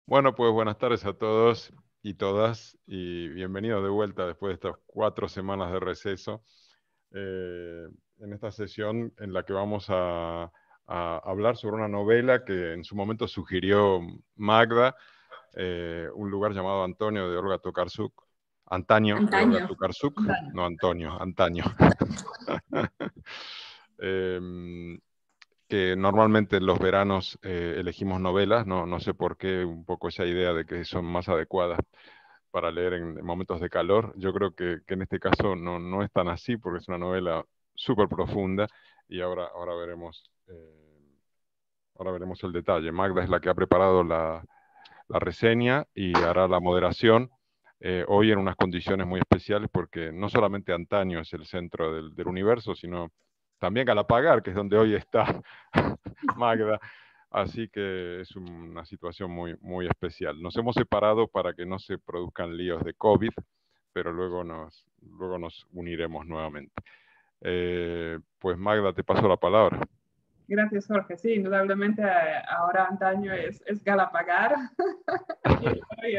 Bueno, pues buenas tardes a todos y todas y bienvenidos de vuelta después de estas 4 semanas de receso en esta sesión en la que vamos a hablar sobre una novela que en su momento sugirió Magda, un lugar llamado Antonio de Olga Tokarczuk, Antaño de Olga Antaño. Tokarczuk, Antaño. no Antonio, Antaño. Em, que normalmente en los veranos elegimos novelas, no sé por qué, un poco esa idea de que son más adecuadas para leer en momentos de calor. Yo creo que en este caso no es tan así, porque es una novela súper profunda y ahora veremos el detalle. Magda es la que ha preparado la reseña y hará la moderación. Hoy en unas condiciones muy especiales porque no solamente Antaño es el centro del universo, sino también Galapagar, que es donde hoy está Magda. Así que es una situación muy especial. Nos hemos separado para que no se produzcan líos de COVID, pero luego nos uniremos nuevamente. Pues Magda, te paso la palabra. Gracias, Jorge. Sí, indudablemente ahora Antaño es Galapagar. Aquí estoy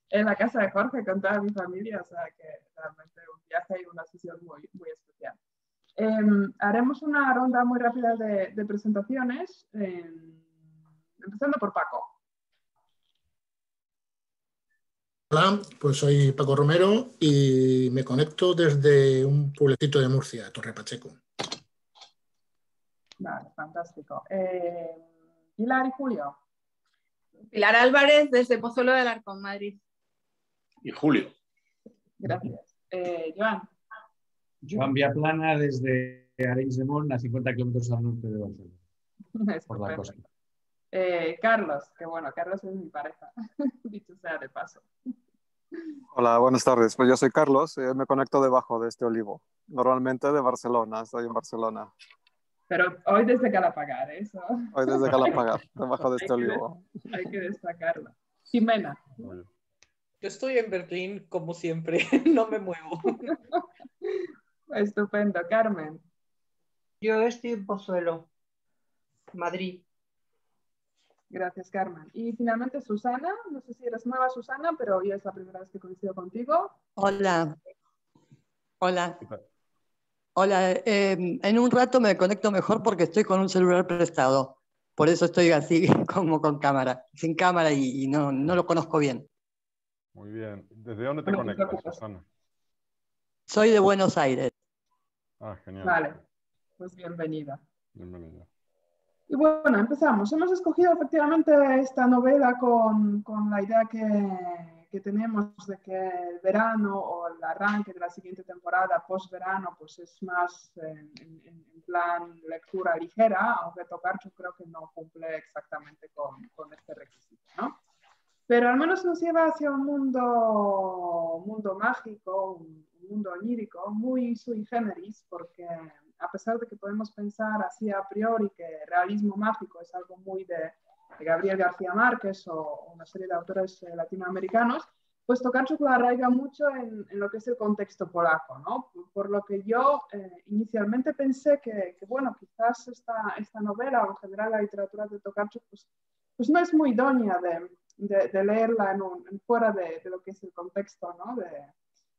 en la casa de Jorge con toda mi familia, o sea que realmente un viaje y una sesión muy especial. Haremos una ronda muy rápida de presentaciones, empezando por Paco. Hola, pues soy Paco Romero y me conecto desde un pueblecito de Murcia, Torre Pacheco. Vale, fantástico. Pilar y Julio. Pilar Álvarez desde Pozuelo de Alarcón, Madrid. Y Julio. Gracias. Joan. Joan Viaplana desde Arenys de Munt, a 50 kilómetros al norte de Barcelona, por la costa. Carlos, que bueno, Carlos es mi pareja, dicho sea de paso. Hola, buenas tardes. Pues yo soy Carlos, me conecto debajo de este olivo. Normalmente de Barcelona, estoy en Barcelona. Pero hoy desde Galapagar, eso. Hoy desde Galapagar, debajo de este olivo. Hay que destacarlo. Jimena. Yo estoy en Berlín, como siempre, no me muevo. Estupendo. Carmen. Yo estoy en Pozuelo, Madrid. Gracias, Carmen. Y finalmente Susana, no sé si eres nueva, Susana, pero hoy es la primera vez que coincido contigo. Hola. Hola. Hola. En un rato me conecto mejor porque estoy con un celular prestado. Por eso estoy así como con cámara, sin cámara y no lo conozco bien. Muy bien. ¿Desde dónde te conectas, Susana? Soy de Buenos Aires. Ah, genial. Vale, pues bienvenida. Bienvenida. Y bueno, empezamos. Hemos escogido efectivamente esta novela con la idea que tenemos de que el verano o el arranque de la siguiente temporada, post-verano, pues es más en plan lectura ligera, aunque Tokarczuk creo que no cumple exactamente con este requisito, ¿no? Pero al menos nos lleva hacia un mundo mágico, un mundo onírico, muy sui generis, porque a pesar de que podemos pensar así a priori que realismo mágico es algo muy de Gabriel García Márquez o una serie de autores latinoamericanos, pues Tokarczuk lo arraiga mucho en lo que es el contexto polaco, ¿no? Por lo que yo inicialmente pensé que bueno, quizás esta novela o en general la literatura de Tokarczuk pues no es muy idónea de leerla fuera de lo que es el contexto, ¿no?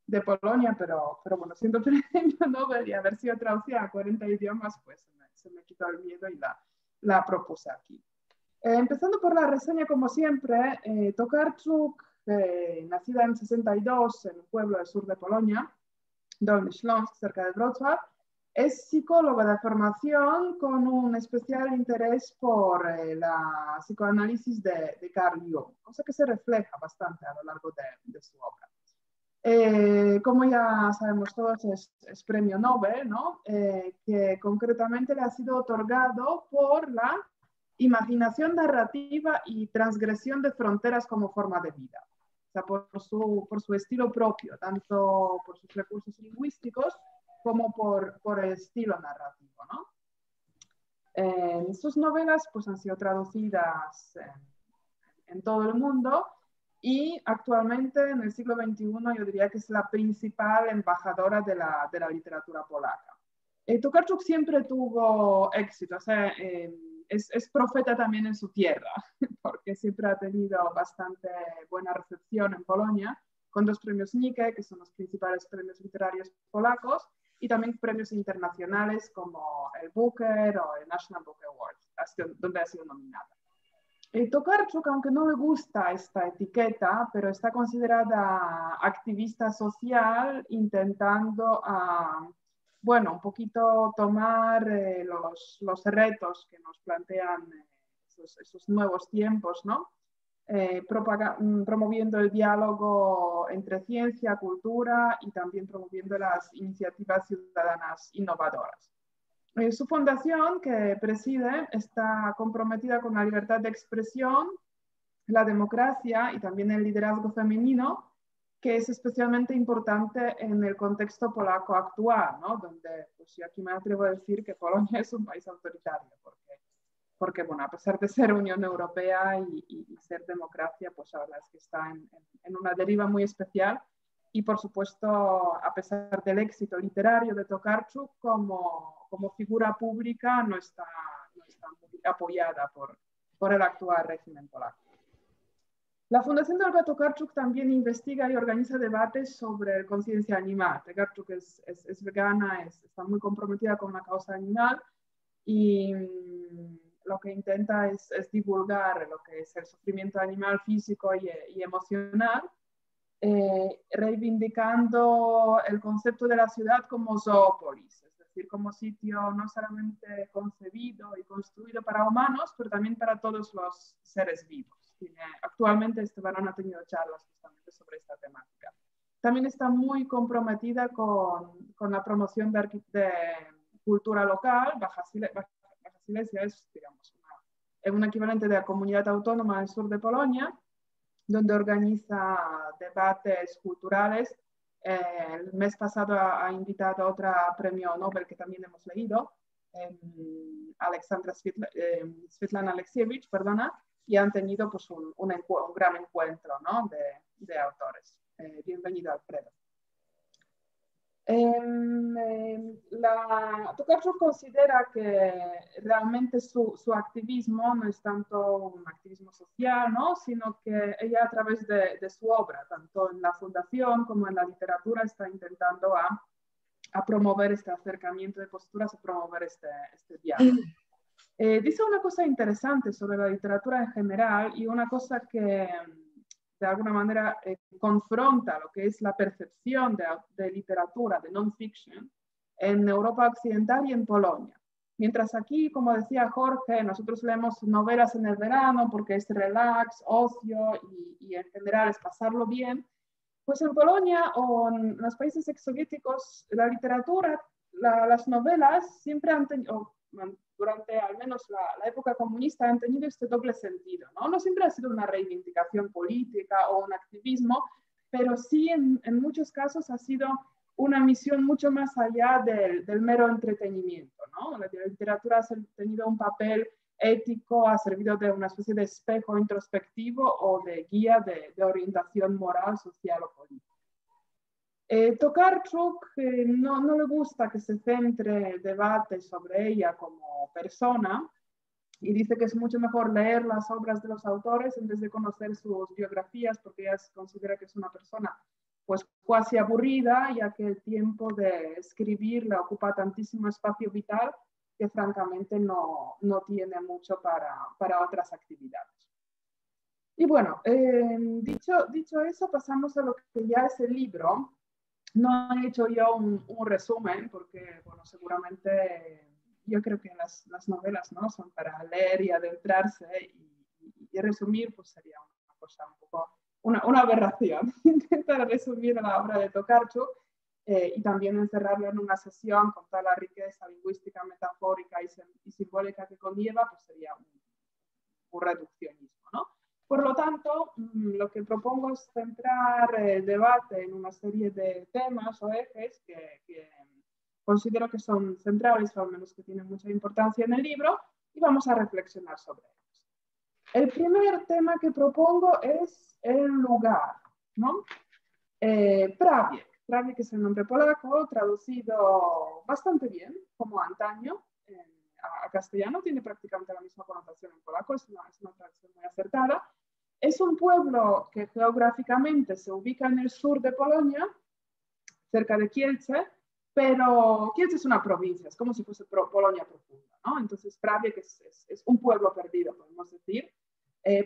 de Polonia, pero bueno, siendo premio Nobel y haber sido traducida a 40 idiomas, pues se me quitó el miedo y la propuse aquí. Empezando por la reseña, como siempre, Tokarczuk, nacida en 62 en un pueblo del sur de Polonia, Dolny Śląsk, cerca de Wrocław, es psicóloga de formación con un especial interés por la psicoanálisis de Carl Jung, cosa que se refleja bastante a lo largo de su obra. Como ya sabemos todos, es premio Nobel, ¿no? Que concretamente le ha sido otorgado por la imaginación narrativa y transgresión de fronteras como forma de vida. O sea, por su estilo propio, tanto por sus recursos lingüísticos como por el estilo narrativo, ¿no? Sus novelas pues, han sido traducidas en todo el mundo y actualmente en el siglo XXI yo diría que es la principal embajadora de la literatura polaca. Tokarczuk siempre tuvo éxito, o sea, es profeta también en su tierra, porque siempre ha tenido bastante buena recepción en Polonia, con 2 premios Nike, que son los principales premios literarios polacos, y también premios internacionales como el Booker o el National Book Award, donde ha sido nominada. Tokarczuk, aunque no le gusta esta etiqueta, pero está considerada activista social, intentando bueno, un poquito tomar los retos que nos plantean esos nuevos tiempos, ¿no? Promoviendo el diálogo entre ciencia, cultura y también promoviendo las iniciativas ciudadanas innovadoras. Su fundación, que preside, está comprometida con la libertad de expresión, la democracia y también el liderazgo femenino, que es especialmente importante en el contexto polaco actual, ¿no? Donde pues, yo aquí me atrevo a decir que Polonia es un país autoritario, porque bueno, a pesar de ser Unión Europea y ser democracia, pues la verdad es que está en una deriva muy especial. Y por supuesto, a pesar del éxito literario de Tokarczuk, como figura pública no está muy apoyada por el actual régimen polaco. La Fundación de Olga Tokarczuk también investiga y organiza debates sobre conciencia animal. Tokarczuk es vegana, está muy comprometida con la causa animal y lo que intenta es divulgar lo que es el sufrimiento animal físico y emocional, reivindicando el concepto de la ciudad como zoópolis, es decir, como sitio no solamente concebido y construido para humanos, pero también para todos los seres vivos. Actualmente este verano ha tenido charlas justamente sobre esta temática. También está muy comprometida con la promoción de cultura local. Baja Silesia es, digamos, un equivalente de la comunidad autónoma del sur de Polonia, donde organiza debates culturales. El mes pasado ha invitado a otra premio Nobel que también hemos leído, Svetlana Alexievich, perdona, y han tenido pues, un gran encuentro, ¿no? de autores. Bienvenido, Alfredo. Tokarczuk considera que realmente su activismo no es tanto un activismo social, ¿no? Sino que ella a través de su obra, tanto en la fundación como en la literatura, está intentando a promover este acercamiento de posturas, a promover este diálogo. Dice una cosa interesante sobre la literatura en general y una cosa que de alguna manera confronta lo que es la percepción de literatura, de non-fiction, en Europa Occidental y en Polonia. Mientras aquí, como decía Jorge, nosotros leemos novelas en el verano porque es relax, ocio y en general es pasarlo bien, pues en Polonia o en los países exsoviéticos, la literatura, las novelas siempre han tenido, durante al menos la época comunista, han tenido este doble sentido, ¿no? No siempre ha sido una reivindicación política o un activismo, pero sí en muchos casos ha sido una misión mucho más allá del mero entretenimiento, ¿no? La literatura ha tenido un papel ético, ha servido de una especie de espejo introspectivo o de guía de orientación moral, social o política. Tokarczuk no le gusta que se centre el debate sobre ella como persona y dice que es mucho mejor leer las obras de los autores en vez de conocer sus biografías porque ella considera que es una persona pues cuasi aburrida ya que el tiempo de escribir le ocupa tantísimo espacio vital que francamente no tiene mucho para otras actividades. Y bueno, dicho eso, pasamos a lo que ya es el libro. No he hecho yo un resumen porque, bueno, seguramente yo creo que las novelas, ¿no? Son para leer y adentrarse y resumir, pues sería una cosa un poco, una aberración. Intentar resumir la obra de Tokarczuk y también encerrarlo en una sesión con toda la riqueza lingüística, metafórica y simbólica que conlleva, pues sería un reduccionismo, ¿no? Por lo tanto, lo que propongo es centrar el debate en una serie de temas o ejes que considero que son centrales o al menos que tienen mucha importancia en el libro y vamos a reflexionar sobre ellos. El primer tema que propongo es el lugar, ¿no? Prawiec es el nombre polaco, traducido bastante bien como antaño a castellano, tiene prácticamente la misma connotación en polaco, es una traducción muy acertada. Es un pueblo que geográficamente se ubica en el sur de Polonia, cerca de Kielce, pero Kielce es una provincia, es como si fuese Polonia profunda, ¿no? Entonces Praviec es un pueblo perdido, podemos decir,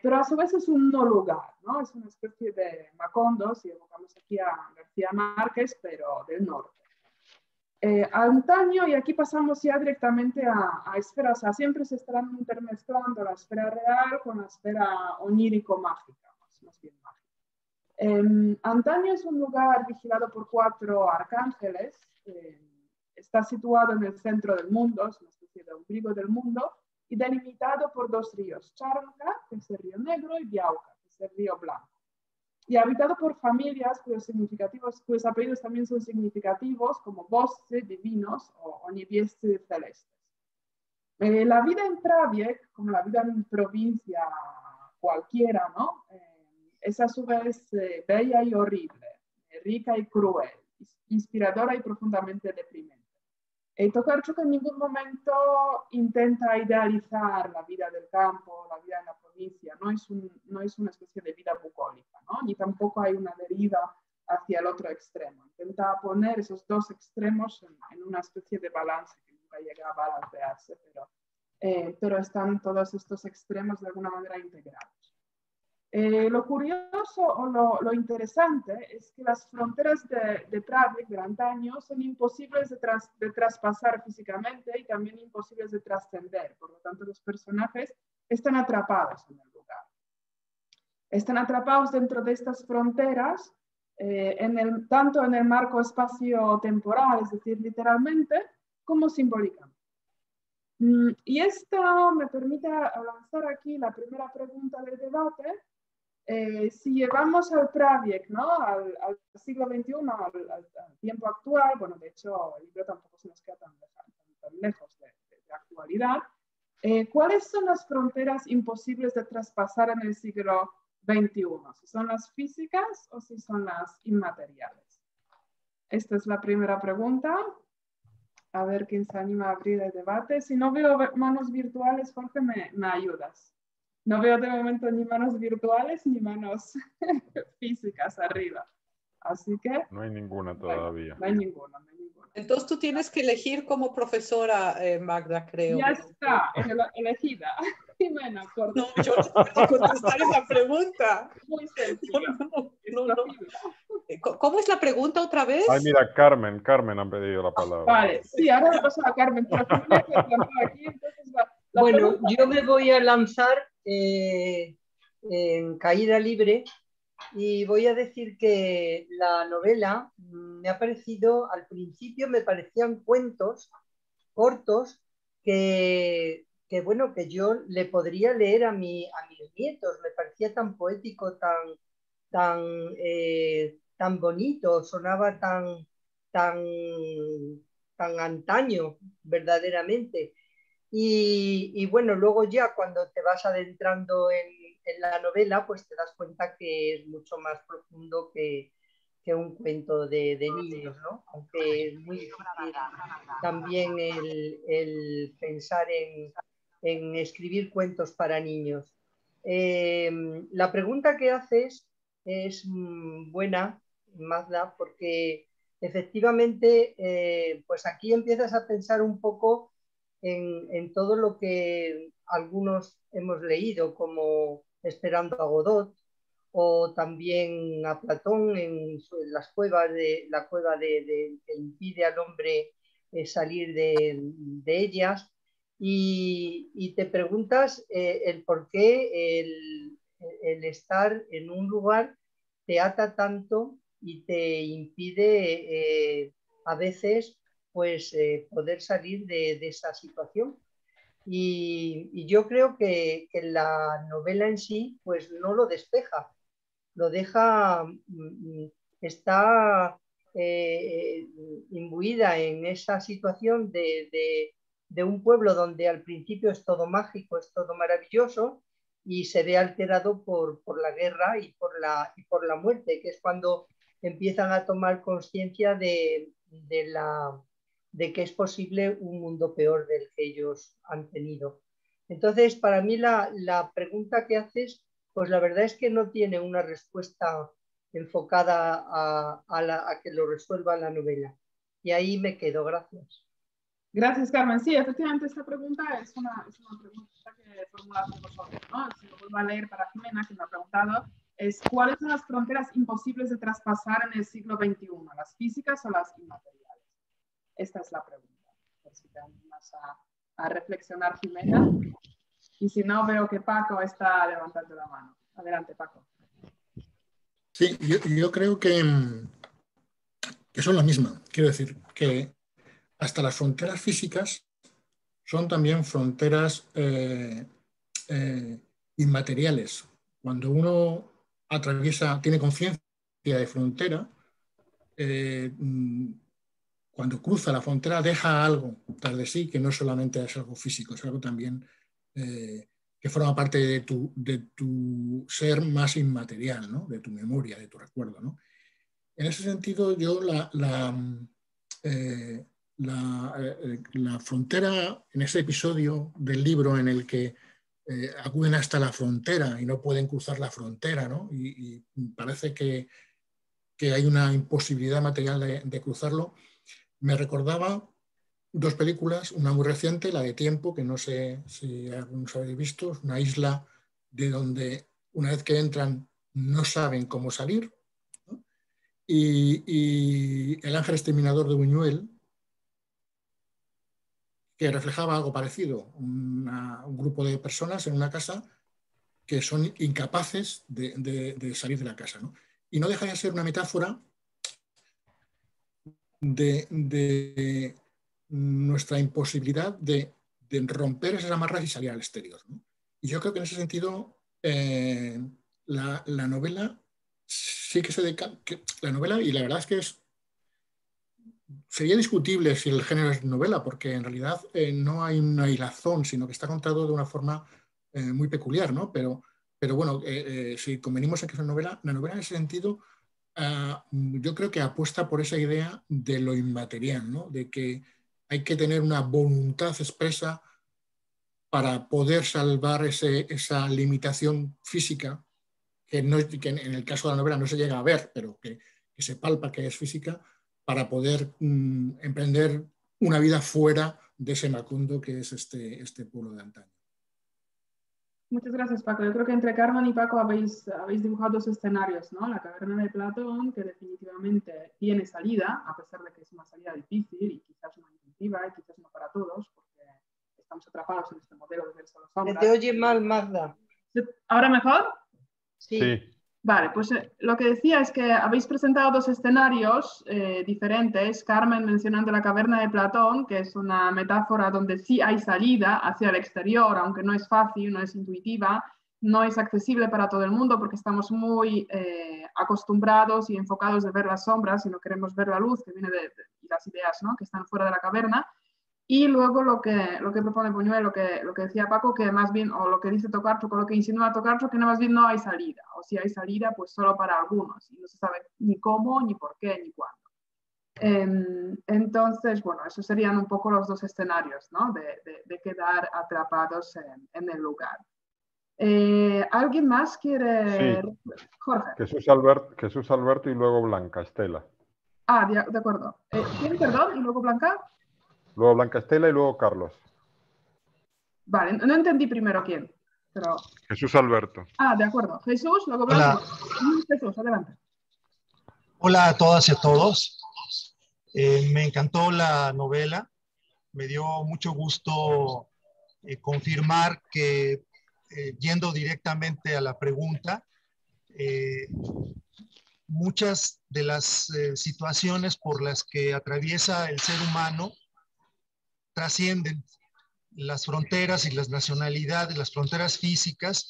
pero a su vez es un no lugar, ¿no? Es una especie de Macondo, si evocamos aquí a García Márquez, pero del norte. Antaño, y aquí pasamos ya directamente a esferas, o sea, siempre se estarán intermezclando la esfera real con la esfera onírico-mágica, más bien mágica. Antaño es un lugar vigilado por 4 arcángeles, está situado en el centro del mundo, es una especie de ombligo del mundo, y delimitado por 2 ríos, Charnka, que es el río Negro, y Białka, que es el río Blanco. Y habitado por familias cuyos apellidos también son significativos, como Boscy, divinos, o Niebiescy, celestes. La vida en Praviec, como la vida en provincia cualquiera, ¿no? Es a su vez bella y horrible, rica y cruel, inspiradora y profundamente deprimente. Tokarczuk en ningún momento intenta idealizar la vida del campo, la vida en la provincia, no es una especie de vida bucólica, ¿no? Ni tampoco hay una deriva hacia el otro extremo. Intenta poner esos 2 extremos en una especie de balance que nunca llega a balancearse, pero están todos estos extremos de alguna manera integrados. Lo curioso o lo interesante es que las fronteras de Praviec de antaño son imposibles de traspasar físicamente y también imposibles de trascender. Por lo tanto, los personajes están atrapados en el lugar. Están atrapados dentro de estas fronteras, tanto en el marco espacio-temporal, es decir, literalmente, como simbólicamente. Y esto me permite lanzar aquí la primera pregunta del debate. Si llevamos al Praviec, ¿no? al siglo XXI, al tiempo actual, bueno, de hecho el libro tampoco se nos queda tan lejos de actualidad, ¿cuáles son las fronteras imposibles de traspasar en el siglo XXI? ¿Si son las físicas o si son las inmateriales? Esta es la primera pregunta. A ver quién se anima a abrir el debate. Si no veo manos virtuales, Jorge, me ayudas. No veo de momento ni manos virtuales ni manos físicas arriba. Así que... No hay ninguna todavía. No hay ninguna. Entonces tú tienes que elegir como profesora, Magda, creo. Ya está, elegida. Jimena, por no, yo no puedo contestar esa pregunta. Muy sencilla. No. ¿Cómo es la pregunta otra vez? Ay, mira, Carmen han pedido la palabra. Vale, sí, ahora le paso a Carmen. Aquí, entonces bueno, yo me voy a lanzar en caída libre y voy a decir que la novela me ha parecido, al principio me parecían cuentos cortos que yo le podría leer a mis nietos, me parecía tan poético, tan bonito, sonaba tan antaño verdaderamente. Y bueno, luego ya cuando te vas adentrando en la novela, pues te das cuenta que es mucho más profundo que un cuento de niños, ¿no? Aunque es muy difícil también el pensar en escribir cuentos para niños. La pregunta que haces es buena, Magda, porque efectivamente pues aquí empiezas a pensar un poco en todo lo que algunos hemos leído, como Esperando a Godot, o también a Platón en la cueva que impide al hombre salir de ellas, y te preguntas el por qué el estar en un lugar te ata tanto y te impide a veces pues poder salir de esa situación. Y yo creo que la novela en sí pues no lo despeja, lo deja, está imbuida en esa situación de un pueblo donde al principio es todo mágico, es todo maravilloso, y se ve alterado por la guerra y por la muerte, que es cuando empiezan a tomar conciencia de de que es posible un mundo peor del que ellos han tenido. Entonces, para mí la pregunta que haces, pues la verdad es que no tiene una respuesta enfocada a que lo resuelva la novela. Y ahí me quedo, gracias. Gracias, Carmen. Sí, efectivamente esta pregunta es una pregunta que formulaste vosotros, ¿no? Si lo vuelvo a leer para Jimena, que me ha preguntado, es ¿cuáles son las fronteras imposibles de traspasar en el siglo XXI? ¿Las físicas o las inmateriales? Esta es la pregunta. Por si te animas a reflexionar, Jimena. Y si no, veo que Paco está levantando la mano. Adelante, Paco. Sí, yo creo que son la misma. Quiero decir que hasta las fronteras físicas son también fronteras inmateriales. Cuando uno tiene conciencia de frontera, cuando cruza la frontera deja algo tras de sí que no solamente es algo físico, es algo también que forma parte de tu ser más inmaterial, ¿no? De tu memoria, de tu recuerdo, ¿no? En ese sentido, yo la frontera, en ese episodio del libro en el que acuden hasta la frontera y no pueden cruzar la frontera, ¿no? Y parece que hay una imposibilidad material de cruzarlo, me recordaba dos películas, una muy reciente, la de Tiempo, que no sé si algunos habéis visto, es una isla de donde una vez que entran no saben cómo salir, ¿no? Y El ángel exterminador de Buñuel, que reflejaba algo parecido, un grupo de personas en una casa que son incapaces de salir de la casa, ¿no? Y no deja de ser una metáfora de nuestra imposibilidad de romper esas amarras y salir al exterior, ¿no? Y yo creo que en ese sentido la novela sí que la novela, y la verdad es que sería discutible si el género es novela, porque en realidad no hay una hilazón, sino que está contado de una forma muy peculiar, ¿no? Pero bueno, si convenimos en que es una novela, la novela en ese sentido yo creo que apuesta por esa idea de lo inmaterial, ¿no? De que hay que tener una voluntad expresa para poder salvar esa limitación física, que en el caso de la novela no se llega a ver, pero que se palpa que es física, para poder emprender una vida fuera de ese Macondo que es este pueblo de antaño. Muchas gracias, Paco. Yo creo que entre Carmen y Paco habéis dibujado dos escenarios, ¿no? La caverna de Platón, que definitivamente tiene salida, a pesar de que es una salida difícil y quizás no intuitiva y quizás no para todos, porque estamos atrapados en este modelo de ver solo sombras. Te oye mal, Magda. ¿Ahora mejor? Sí. Vale, pues lo que decía es que habéis presentado dos escenarios diferentes. Carmen mencionando la caverna de Platón, que es una metáfora donde sí hay salida hacia el exterior, aunque no es fácil, no es intuitiva, no es accesible para todo el mundo porque estamos muy acostumbrados y enfocados de ver las sombras y no queremos ver la luz que viene de las ideas, ¿no? Que están fuera de la caverna. Y luego lo que propone Buñuel, lo que decía Paco, que más bien, o lo que dice Tokarczuk, o lo que insinúa Tokarczuk, que más bien no hay salida, o si hay salida, pues solo para algunos, y no se sabe ni cómo, ni por qué, ni cuándo. Entonces, bueno, esos serían un poco los dos escenarios, ¿no? De quedar atrapados en el lugar. ¿Alguien más quiere...? Sí. Jorge. Jesús Alberto y luego Blanca Estela. Ah, de acuerdo. ¿Quién, perdón? ¿Y luego Blanca? Luego Blanca Estela y luego Carlos. Vale, no entendí primero quién. Pero... Jesús Alberto. Ah, de acuerdo. Jesús, luego Blanca. Jesús, adelante. Hola a todas y a todos. Me encantó la novela. Me dio mucho gusto confirmar que, yendo directamente a la pregunta, muchas de las situaciones por las que atraviesa el ser humano trascienden las fronteras y las nacionalidades, las fronteras físicas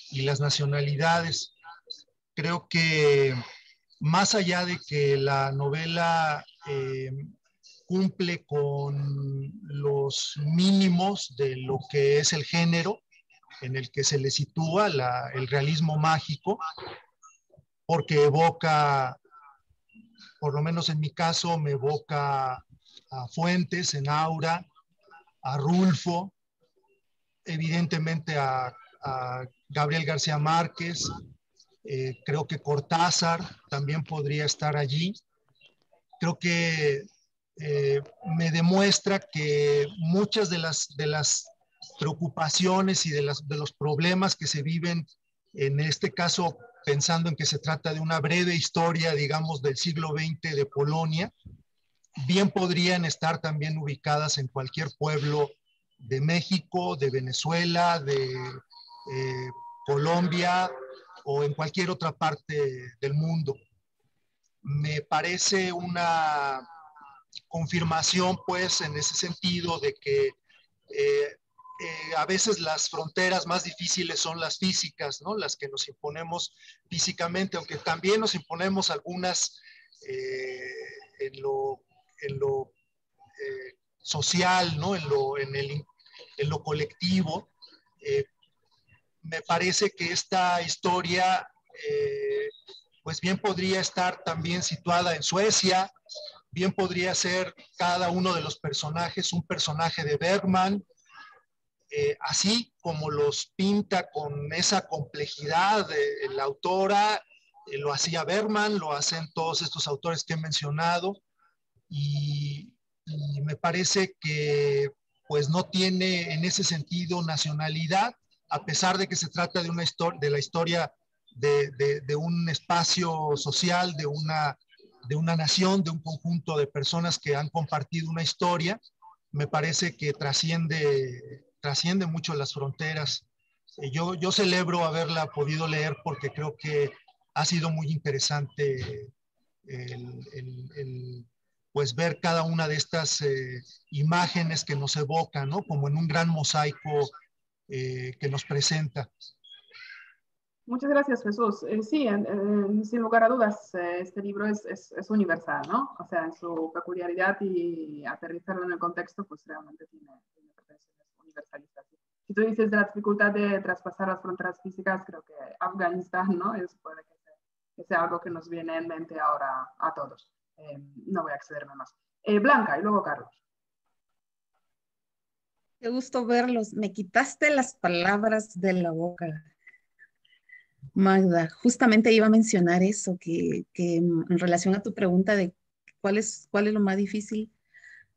y las nacionalidades. Creo que más allá de que la novela cumple con los mínimos de lo que es el género en el que se le sitúa el realismo mágico, porque evoca, por lo menos en mi caso, me evoca Fuentes, en Aura, a Rulfo, evidentemente a Gabriel García Márquez, creo que Cortázar también podría estar allí. Creo que me demuestra que muchas de las preocupaciones y de los problemas que se viven, en este caso pensando en que se trata de una breve historia, digamos, del siglo XX de Polonia, bien podrían estar también ubicadas en cualquier pueblo de México, de Venezuela, de Colombia o en cualquier otra parte del mundo. Me parece una confirmación, pues, en ese sentido de que a veces las fronteras más difíciles son las físicas, ¿no? Las que nos imponemos físicamente, aunque también nos imponemos algunas en lo social, ¿no? En lo colectivo. Me parece que esta historia pues bien podría estar también situada en Suecia, bien podría ser cada uno de los personajes un personaje de Bergman, así como los pinta con esa complejidad la autora, lo hacía Bergman, lo hacen todos estos autores que he mencionado, y me parece que pues no tiene en ese sentido nacionalidad, a pesar de que se trata de una historia, de la historia de un espacio social, de una nación, de un conjunto de personas que han compartido una historia. Me parece que trasciende mucho las fronteras. Yo celebro haberla podido leer porque creo que ha sido muy interesante pues ver cada una de estas imágenes que nos evocan, ¿no? Como en un gran mosaico que nos presenta. Muchas gracias, Jesús. Sí, sin lugar a dudas, este libro es universal, ¿no? O sea, en su peculiaridad y aterrizarlo en el contexto, pues realmente tiene pretensiones universalistas. Si tú dices de la dificultad de traspasar las fronteras físicas, creo que Afganistán, ¿no? Puede que sea algo que nos viene en mente ahora a todos. No voy a excederme más. Blanca, y luego Carlos. Qué gusto verlos. Me quitaste las palabras de la boca, Magda. Justamente iba a mencionar eso, que en relación a tu pregunta de cuál es lo más difícil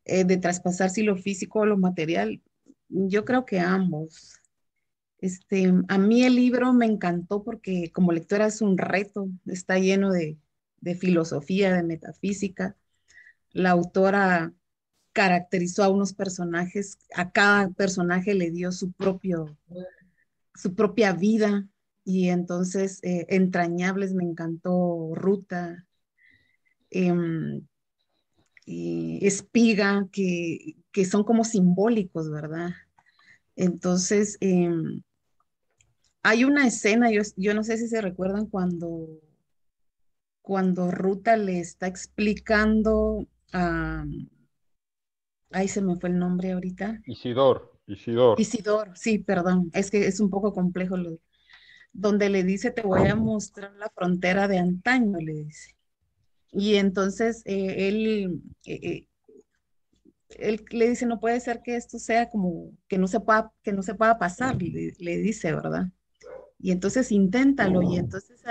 de traspasar, si lo físico o lo material, yo creo que ambos. A mí el libro me encantó porque como lectora es un reto, está lleno de filosofía, de metafísica. La autora caracterizó a unos personajes, a cada personaje le dio su propia vida, y entonces entrañables, me encantó Ruta, y Espiga, que son como simbólicos, ¿verdad? Entonces, hay una escena, yo no sé si se recuerdan cuando Ruta le está explicando a... Ay, se me fue el nombre ahorita. Isidor, sí, perdón, es que es un poco complejo donde le dice, te voy a mostrar la frontera de antaño, le dice. Y entonces él le dice, no puede ser que esto sea como que no se pueda pasar, le dice, ¿verdad? Y entonces inténtalo, y entonces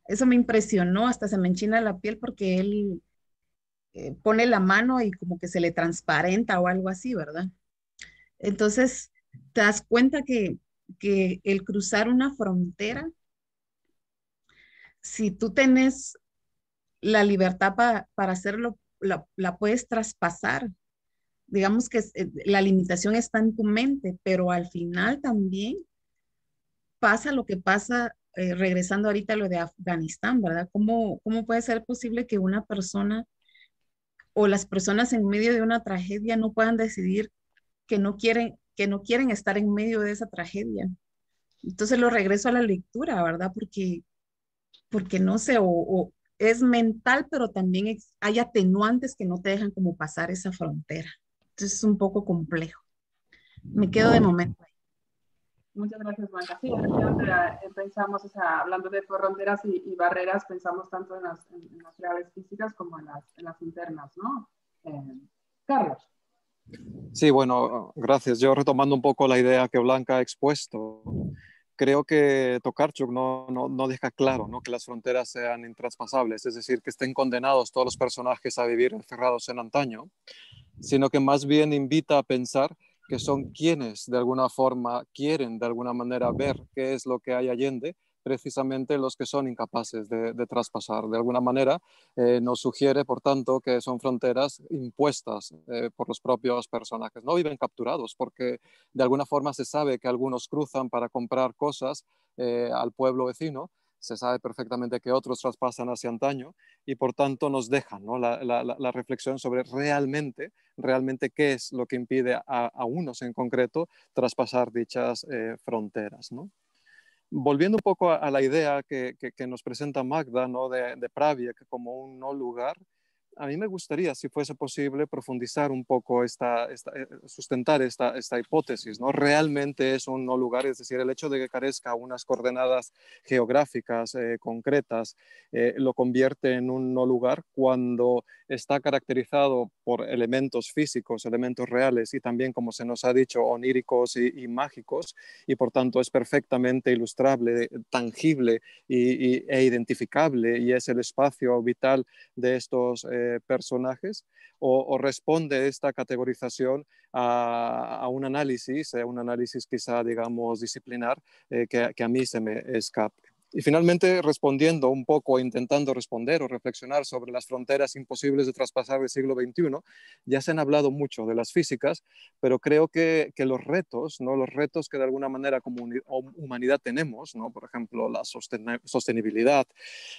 eso me impresionó, hasta se me enchina la piel porque él pone la mano y como que se le transparenta o algo así, ¿verdad? Entonces, te das cuenta que el cruzar una frontera, si tú tenés la libertad para hacerlo, la puedes traspasar. Digamos que la limitación está en tu mente, pero al final también pasa lo que pasa, regresando ahorita a lo de Afganistán, ¿verdad? ¿Cómo puede ser posible que una persona o las personas en medio de una tragedia no puedan decidir que no quieren estar en medio de esa tragedia? Entonces lo regreso a la lectura, ¿verdad? Porque no sé, o es mental, pero también hay atenuantes que no te dejan como pasar esa frontera. Entonces es un poco complejo. Me quedo de momento ahí. Muchas gracias, Blanca. Sí, efectivamente pensamos, o sea, hablando de fronteras y barreras, pensamos tanto en las reales físicas como en las internas, ¿no? Carlos. Sí, bueno, gracias. Yo retomando un poco la idea que Blanca ha expuesto, creo que Tokarczuk no deja claro, ¿no?, que las fronteras sean intraspasables, es decir, que estén condenados todos los personajes a vivir encerrados en antaño, sino que más bien invita a pensar que son quienes de alguna forma quieren de alguna manera ver qué es lo que hay allende, precisamente los que son incapaces de traspasar. De alguna manera nos sugiere, por tanto, que son fronteras impuestas por los propios personajes. No viven capturados porque de alguna forma se sabe que algunos cruzan para comprar cosas al pueblo vecino, se sabe perfectamente que otros traspasan hacia antaño y por tanto nos dejan, ¿no?, la reflexión sobre realmente qué es lo que impide a unos en concreto traspasar dichas fronteras, ¿no? Volviendo un poco a la idea que nos presenta Magda, ¿no?, de Praviec como un no lugar, a mí me gustaría, si fuese posible, profundizar un poco, sustentar esta hipótesis, ¿no? Realmente es un no lugar, es decir, el hecho de que carezca unas coordenadas geográficas concretas lo convierte en un no lugar cuando está caracterizado por elementos físicos, elementos reales y también, como se nos ha dicho, oníricos y mágicos, y por tanto es perfectamente ilustrable, tangible e identificable, y es el espacio vital de estos personajes, o responde esta categorización a un análisis quizá, digamos, disciplinar que a mí se me escape. Y finalmente, respondiendo un poco, intentando responder o reflexionar sobre las fronteras imposibles de traspasar del siglo XXI, ya se han hablado mucho de las físicas, pero creo que los retos, ¿no?, los retos que de alguna manera como humanidad tenemos, ¿no?, por ejemplo, la sostenibilidad,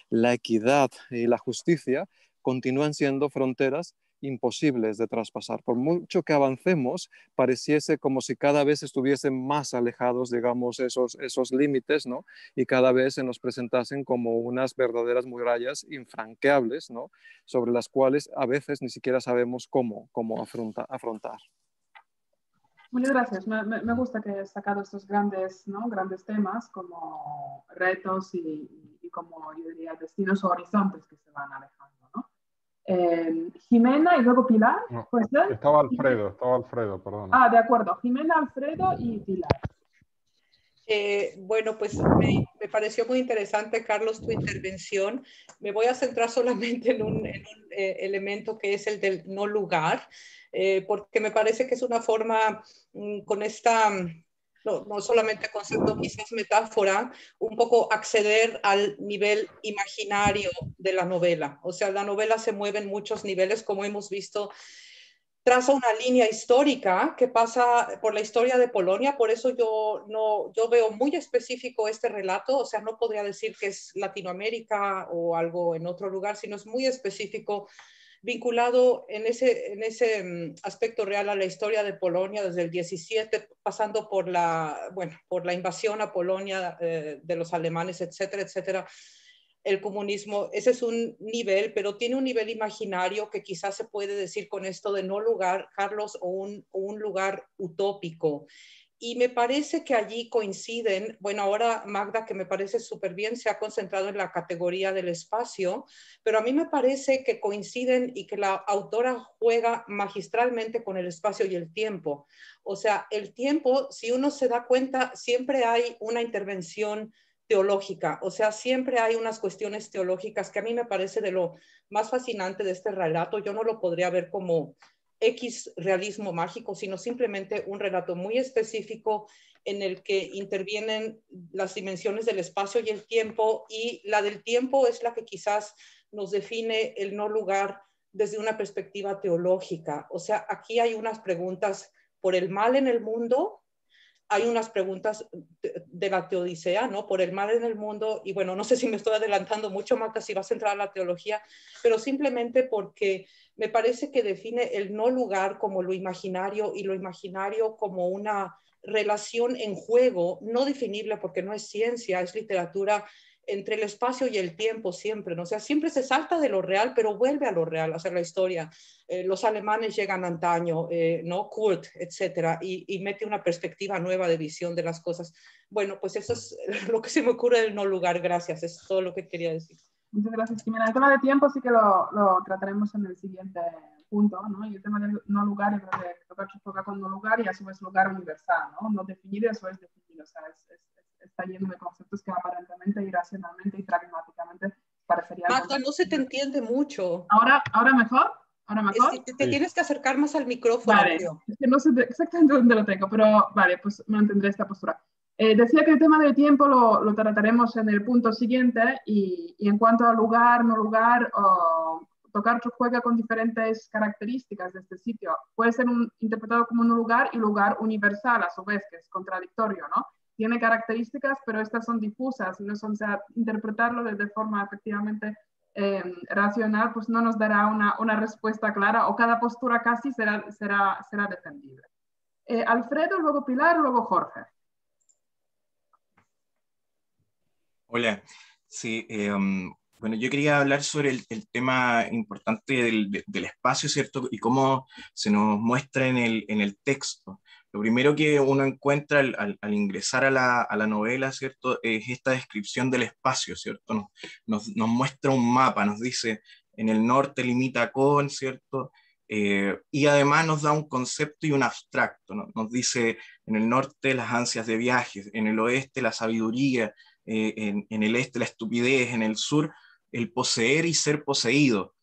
la equidad y la justicia, continúan siendo fronteras imposibles de traspasar. Por mucho que avancemos, pareciese como si cada vez estuviesen más alejados, digamos, esos límites, ¿no?, y cada vez se nos presentasen como unas verdaderas murallas infranqueables, ¿no?, sobre las cuales a veces ni siquiera sabemos cómo afrontar. Muchas gracias. Me gusta que hayas sacado estos grandes, ¿no?, grandes temas como retos y como, yo diría, destinos o horizontes que se van alejando, ¿no? Jimena y luego Pilar, No, ¿puede ser? estaba Alfredo, perdón. Ah, de acuerdo. Jimena, Alfredo y Pilar. Bueno, pues me pareció muy interesante, Carlos, tu intervención. Me voy a centrar solamente en un elemento que es el del no lugar, porque me parece que es una forma con esta, no solamente concepto, quizás metáfora, un poco acceder al nivel imaginario de la novela. O sea, la novela se mueve en muchos niveles, como hemos visto. Traza una línea histórica que pasa por la historia de Polonia, por eso yo veo muy específico este relato, o sea, no podría decir que es Latinoamérica o algo en otro lugar, sino es muy específico, vinculado en ese aspecto real a la historia de Polonia desde el 17, pasando por la invasión a Polonia de los alemanes, etcétera, etcétera. El comunismo, ese es un nivel, pero tiene un nivel imaginario que quizás se puede decir con esto de no lugar, Carlos, o un lugar utópico. Y me parece que allí coinciden, bueno, ahora Magda, que me parece súper bien, se ha concentrado en la categoría del espacio, pero a mí me parece que coinciden y que la autora juega magistralmente con el espacio y el tiempo. O sea, el tiempo, si uno se da cuenta, siempre hay una intervención teológica, o sea, siempre hay unas cuestiones teológicas que a mí me parece de lo más fascinante de este relato. Yo no lo podría ver como X realismo mágico, sino simplemente un relato muy específico en el que intervienen las dimensiones del espacio y el tiempo, y la del tiempo es la que quizás nos define el no lugar desde una perspectiva teológica. O sea, aquí hay unas preguntas por el mal en el mundo, hay unas preguntas de la teodicea, ¿no?, por el mal en el mundo, y bueno, no sé si me estoy adelantando mucho, Marta, si vas a entrar a la teología, pero simplemente porque me parece que define el no lugar como lo imaginario, y lo imaginario como una relación en juego, no definible porque no es ciencia, es literatura, entre el espacio y el tiempo siempre, ¿no? O sea, siempre se salta de lo real, pero vuelve a lo real, a hacer la historia. Los alemanes llegan antaño, ¿no? Kurt, etcétera, y mete una perspectiva nueva de visión de las cosas. Bueno, pues eso es lo que se me ocurre del no lugar. Gracias, es todo lo que quería decir. Muchas gracias, Jimena. El tema de tiempo sí que lo trataremos en el siguiente punto, ¿no? Y el tema del no lugar, yo creo que Tokarczuk juega con no lugar y a su vez lugar universal, ¿no? No definido, eso es definido, o sea, está lleno de conceptos que aparentemente, irracionalmente y pragmáticamente parecerían... Magda, no se te entiende mucho. ¿Ahora mejor? ¿Ahora mejor? Te tienes que acercar más al micrófono. Vale, es que no sé exactamente dónde lo tengo, pero vale, pues mantendré esta postura. Decía que el tema del tiempo lo trataremos en el punto siguiente y en cuanto a lugar, no lugar, Tokarczuk juega con diferentes características de este sitio. Puede ser interpretado como un lugar y lugar universal a su vez, que es contradictorio, ¿no? Tiene características, pero estas son difusas y no son, o sea, interpretarlo de forma efectivamente racional, pues no nos dará una respuesta clara o cada postura casi será defendible. Alfredo, luego Pilar, luego Jorge. Hola, sí, bueno, yo quería hablar sobre el tema importante del espacio, ¿cierto? Y cómo se nos muestra en el texto. Lo primero que uno encuentra al ingresar a la novela, ¿cierto? Es esta descripción del espacio, ¿cierto? Nos muestra un mapa, nos dice, en el norte limita con, ¿cierto? Y además nos da un concepto y un abstracto, ¿no? Nos dice, en el norte las ansias de viajes, en el oeste la sabiduría, en el este la estupidez, en el sur el poseer y ser poseído.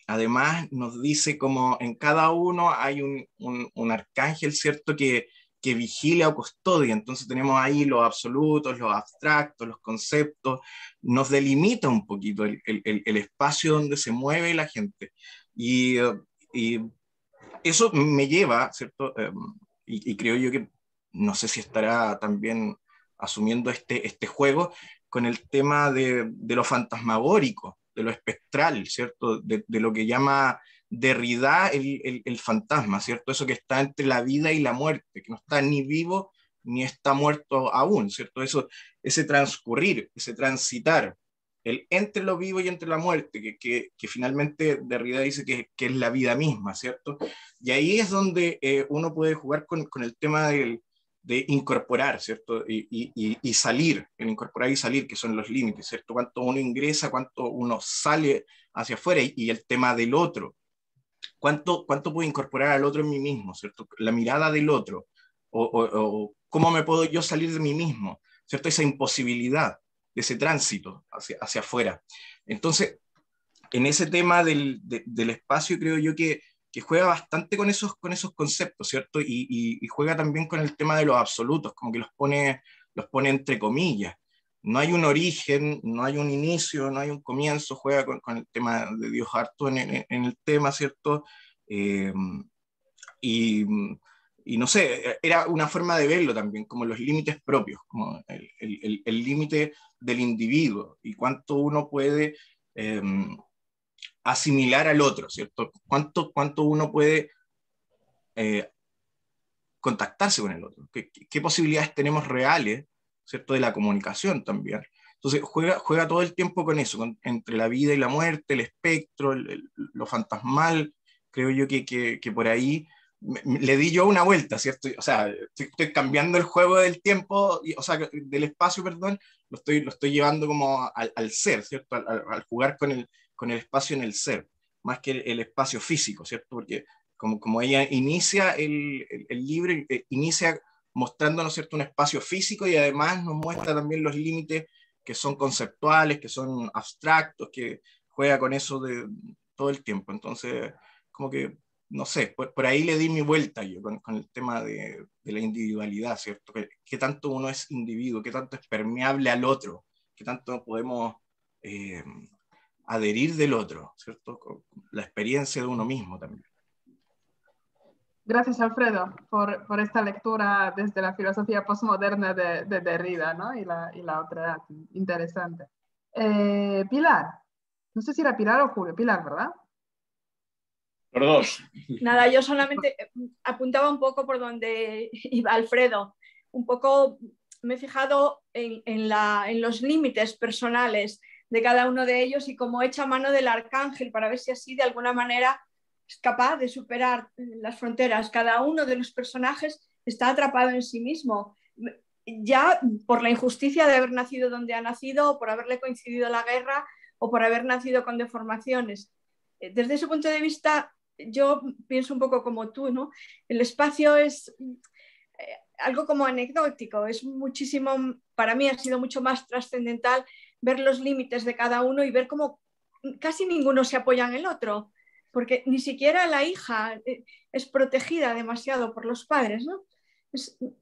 Además nos dice como en cada uno hay un arcángel, ¿cierto?, que vigila o custodia. Entonces tenemos ahí los absolutos, los abstractos, los conceptos. Nos delimita un poquito el espacio donde se mueve la gente. Y eso me lleva, ¿cierto? Y creo yo que, no sé si estará también asumiendo este juego con el tema de lo fantasmagórico, de lo espectral, ¿cierto? De lo que llama Derrida el fantasma, ¿cierto? Eso que está entre la vida y la muerte, que no está ni vivo ni está muerto aún, ¿cierto? Ese transcurrir, ese transitar, el entre lo vivo y entre la muerte, que finalmente Derrida dice que es la vida misma, ¿cierto? Y ahí es donde uno puede jugar con el tema de incorporar, ¿cierto? Y salir, el incorporar y salir, que son los límites, ¿cierto? Cuánto uno ingresa, cuánto uno sale hacia afuera, y el tema del otro. ¿Cuánto puedo incorporar al otro en mí mismo, ¿cierto? La mirada del otro, o cómo me puedo yo salir de mí mismo, ¿cierto? Esa imposibilidad de ese tránsito hacia afuera. Entonces, en ese tema del espacio, creo yo que juega bastante con esos conceptos, ¿cierto? Y juega también con el tema de los absolutos, como que los pone entre comillas. No hay un origen, no hay un inicio, no hay un comienzo, juega con el tema de Dios harto en el tema, ¿cierto? Y no sé, era una forma de verlo también, como los límites propios, como el límite del individuo y cuánto uno puede asimilar al otro, ¿cierto? Cuánto uno puede contactarse con el otro, qué posibilidades tenemos reales, ¿cierto? De la comunicación también. Entonces juega todo el tiempo con eso, entre la vida y la muerte, el espectro, lo fantasmal. Creo yo que por ahí le di yo una vuelta, ¿cierto? O sea, estoy cambiando el juego del tiempo, o sea, del espacio, perdón, lo estoy llevando como al ser, ¿cierto? Al jugar con el espacio en el ser, más que el espacio físico, ¿cierto? Porque como ella inicia el libro, inicia mostrándonos, ¿cierto?, un espacio físico, y además nos muestra también los límites que son conceptuales, que son abstractos, que juega con eso de todo el tiempo. Entonces, como que, no sé, por ahí le di mi vuelta yo con el tema de la individualidad, ¿cierto? ¿Qué tanto uno es individuo? ¿Qué tanto es permeable al otro? ¿Qué tanto podemos adherir del otro, ¿cierto? Con la experiencia de uno mismo también. Gracias, Alfredo, por esta lectura desde la filosofía postmoderna de Derrida, ¿no? Y la otra interesante. Pilar, no sé si era Pilar o Julio. Pilar, ¿verdad? Los dos. Nada, yo solamente apuntaba un poco por donde iba Alfredo. Un poco me he fijado en los límites personales de cada uno de ellos y cómo echa mano del arcángel para ver si así de alguna manera es capaz de superar las fronteras. Cada uno de los personajes está atrapado en sí mismo, ya por la injusticia de haber nacido donde ha nacido, o por haberle coincidido la guerra, o por haber nacido con deformaciones. Desde ese punto de vista, yo pienso un poco como tú, ¿no? El espacio es algo como anecdótico, es muchísimo, para mí ha sido mucho más trascendental ver los límites de cada uno y ver cómo casi ninguno se apoya en el otro, porque ni siquiera la hija es protegida demasiado por los padres, ¿no?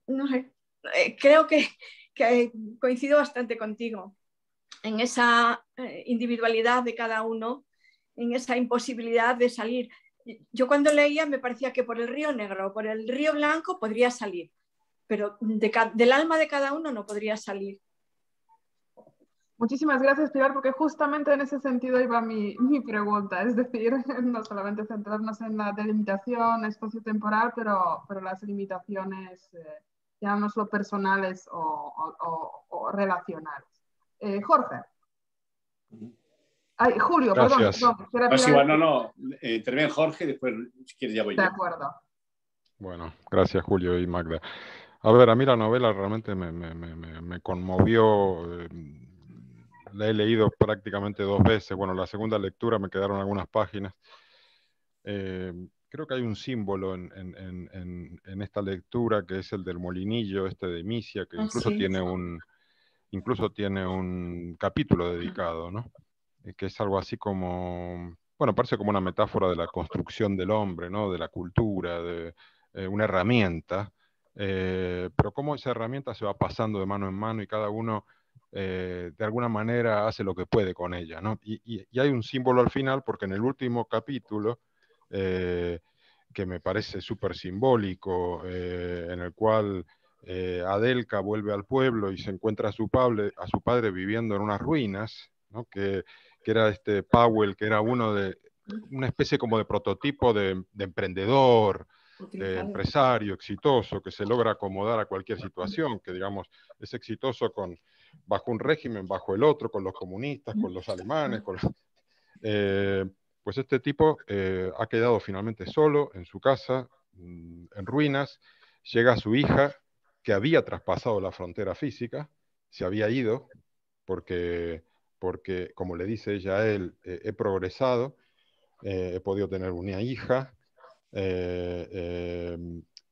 No sé, creo que coincido bastante contigo en esa individualidad de cada uno, en esa imposibilidad de salir. Yo cuando leía me parecía que por el río Negro, por el río Blanco podría salir, pero del alma de cada uno no podría salir. Muchísimas gracias, Pilar, porque justamente en ese sentido iba mi pregunta, es decir, no solamente centrarnos en la delimitación espacio-temporal, pero las limitaciones, ya no solo personales o relacionales. Jorge. Ay, Julio, gracias. perdón. Interviene Jorge, después si quieres ya voy yo. De acuerdo. Bueno, gracias Julio y Magda. A ver, a mí la novela realmente me conmovió. La he leído prácticamente 2 veces. Bueno, la segunda lectura me quedaron algunas páginas. Creo que hay un símbolo en esta lectura que es el del molinillo de Misia, que incluso tiene un capítulo dedicado, ¿no? Que es algo así como, bueno, parece como una metáfora de la construcción del hombre, ¿no? De la cultura, de una herramienta, pero cómo esa herramienta se va pasando de mano en mano y cada uno de alguna manera hace lo que puede con ella, ¿no? Y hay un símbolo al final, porque en el último capítulo, que me parece súper simbólico, en el cual Adelka vuelve al pueblo y se encuentra a su padre viviendo en unas ruinas, ¿no? Que era Powell, que era una especie como de prototipo de emprendedor, de empresario exitoso, que se logra acomodar a cualquier situación, que digamos es exitoso bajo un régimen, bajo el otro, con los comunistas, con los alemanes, pues este tipo ha quedado finalmente solo en su casa, en ruinas. Llega su hija, que había traspasado la frontera física, se había ido, porque como le dice ella a él, he progresado, he podido tener una hija.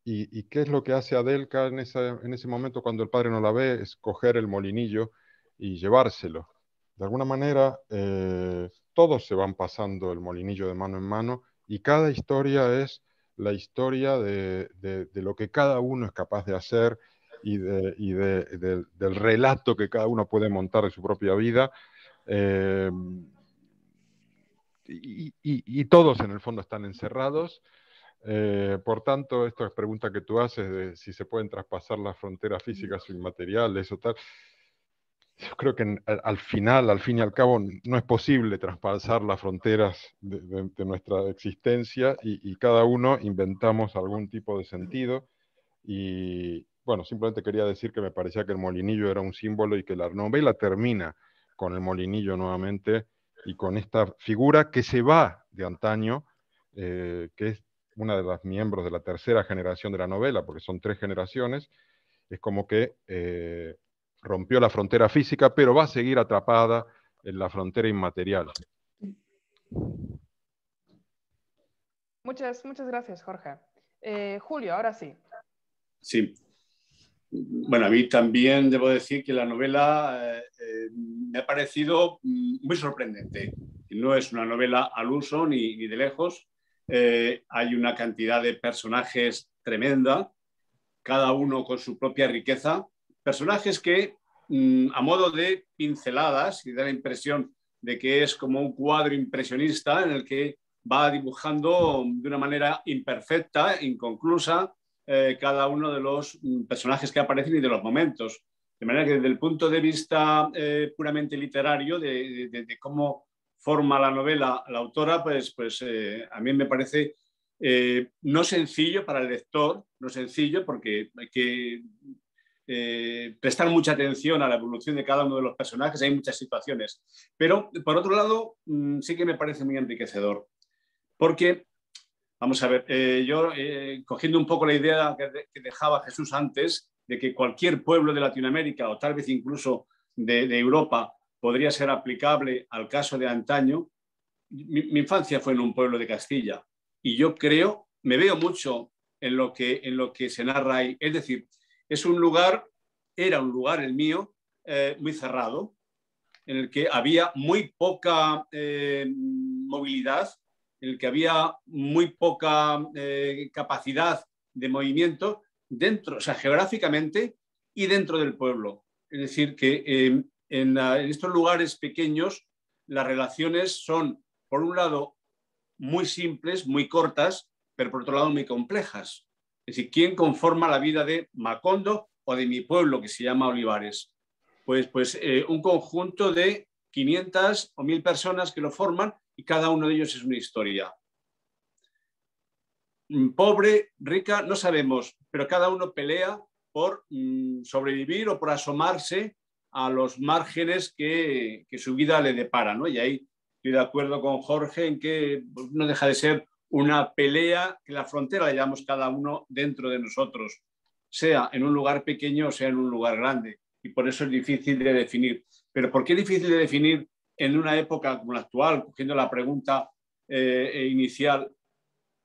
¿Y qué es lo que hace Adelka en ese momento cuando el padre no la ve? Es coger el molinillo y llevárselo. De alguna manera, todos se van pasando el molinillo de mano en mano y cada historia es la historia de lo que cada uno es capaz de hacer y del relato que cada uno puede montar de su propia vida. Y todos en el fondo están encerrados. Por tanto, esta pregunta que tú haces de si se pueden traspasar las fronteras físicas o inmateriales o tal, yo creo que al fin y al cabo, no es posible traspasar las fronteras de nuestra existencia y cada uno inventamos algún tipo de sentido. Y bueno, simplemente quería decir que me parecía que el molinillo era un símbolo y que la novela termina con el molinillo nuevamente y con esta figura que se va de antaño, que es una de las miembros de la tercera generación de la novela, porque son 3 generaciones, es como que rompió la frontera física, pero va a seguir atrapada en la frontera inmaterial. Muchas gracias, Jorge. Julio, ahora sí. Sí. Bueno, a mí también debo decir que la novela me ha parecido muy sorprendente. No es una novela al uso ni de lejos. Hay una cantidad de personajes tremenda, cada uno con su propia riqueza. Personajes que, a modo de pinceladas, y da la impresión de que es como un cuadro impresionista en el que va dibujando de una manera imperfecta, inconclusa, cada uno de los personajes que aparecen y de los momentos. De manera que desde el punto de vista puramente literario, de cómo forma la novela la autora, pues a mí me parece no sencillo para el lector, no sencillo porque hay que prestar mucha atención a la evolución de cada uno de los personajes, hay muchas situaciones. Pero, por otro lado, sí que me parece muy enriquecedor. Porque, vamos a ver, yo cogiendo un poco la idea que dejaba Jesús antes, de que cualquier pueblo de Latinoamérica o tal vez incluso de Europa podría ser aplicable al caso de antaño. Mi infancia fue en un pueblo de Castilla y yo creo, me veo mucho en lo que se narra ahí. Es decir, es un lugar, era un lugar el mío, muy cerrado, en el que había muy poca movilidad, en el que había muy poca capacidad de movimiento dentro, o sea, geográficamente y dentro del pueblo. Es decir, que en estos lugares pequeños las relaciones son, por un lado, muy simples, muy cortas, pero por otro lado muy complejas. Es decir, ¿quién conforma la vida de Macondo o de mi pueblo, que se llama Olivares? Pues un conjunto de 500 o 1000 personas que lo forman y cada uno de ellos es una historia. Pobre, rica, no sabemos, pero cada uno pelea por sobrevivir o por asomarse a los márgenes que su vida le depara, ¿no? Y ahí estoy de acuerdo con Jorge en que no deja de ser una pelea que la frontera la llevamos cada uno dentro de nosotros, sea en un lugar pequeño o sea en un lugar grande. Y por eso es difícil de definir. ¿Pero por qué es difícil de definir en una época como la actual, cogiendo la pregunta inicial,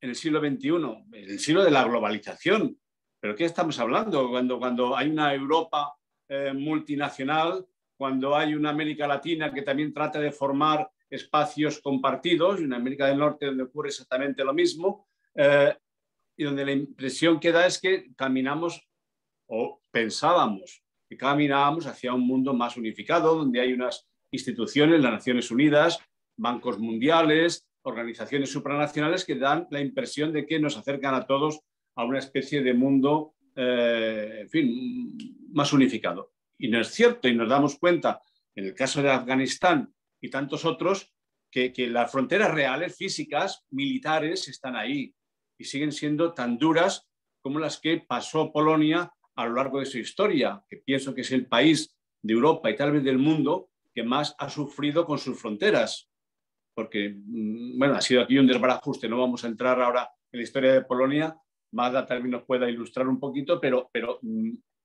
en el siglo XXI, el siglo de la globalización? ¿Pero qué estamos hablando? Cuando hay una Europa multinacional, cuando hay una América Latina que también trata de formar espacios compartidos, y una América del Norte donde ocurre exactamente lo mismo, y donde la impresión que da es que caminamos, o pensábamos que caminábamos hacia un mundo más unificado, donde hay unas instituciones, las Naciones Unidas, bancos mundiales, organizaciones supranacionales que dan la impresión de que nos acercan a todos a una especie de mundo, en fin, más unificado. Y no es cierto, y nos damos cuenta, en el caso de Afganistán y tantos otros, que las fronteras reales, físicas, militares, están ahí y siguen siendo tan duras como las que pasó Polonia a lo largo de su historia, que pienso que es el país de Europa y tal vez del mundo que más ha sufrido con sus fronteras. Porque, bueno, ha sido aquí un desbarajuste, no vamos a entrar ahora en la historia de Polonia, Magda también nos pueda ilustrar un poquito, pero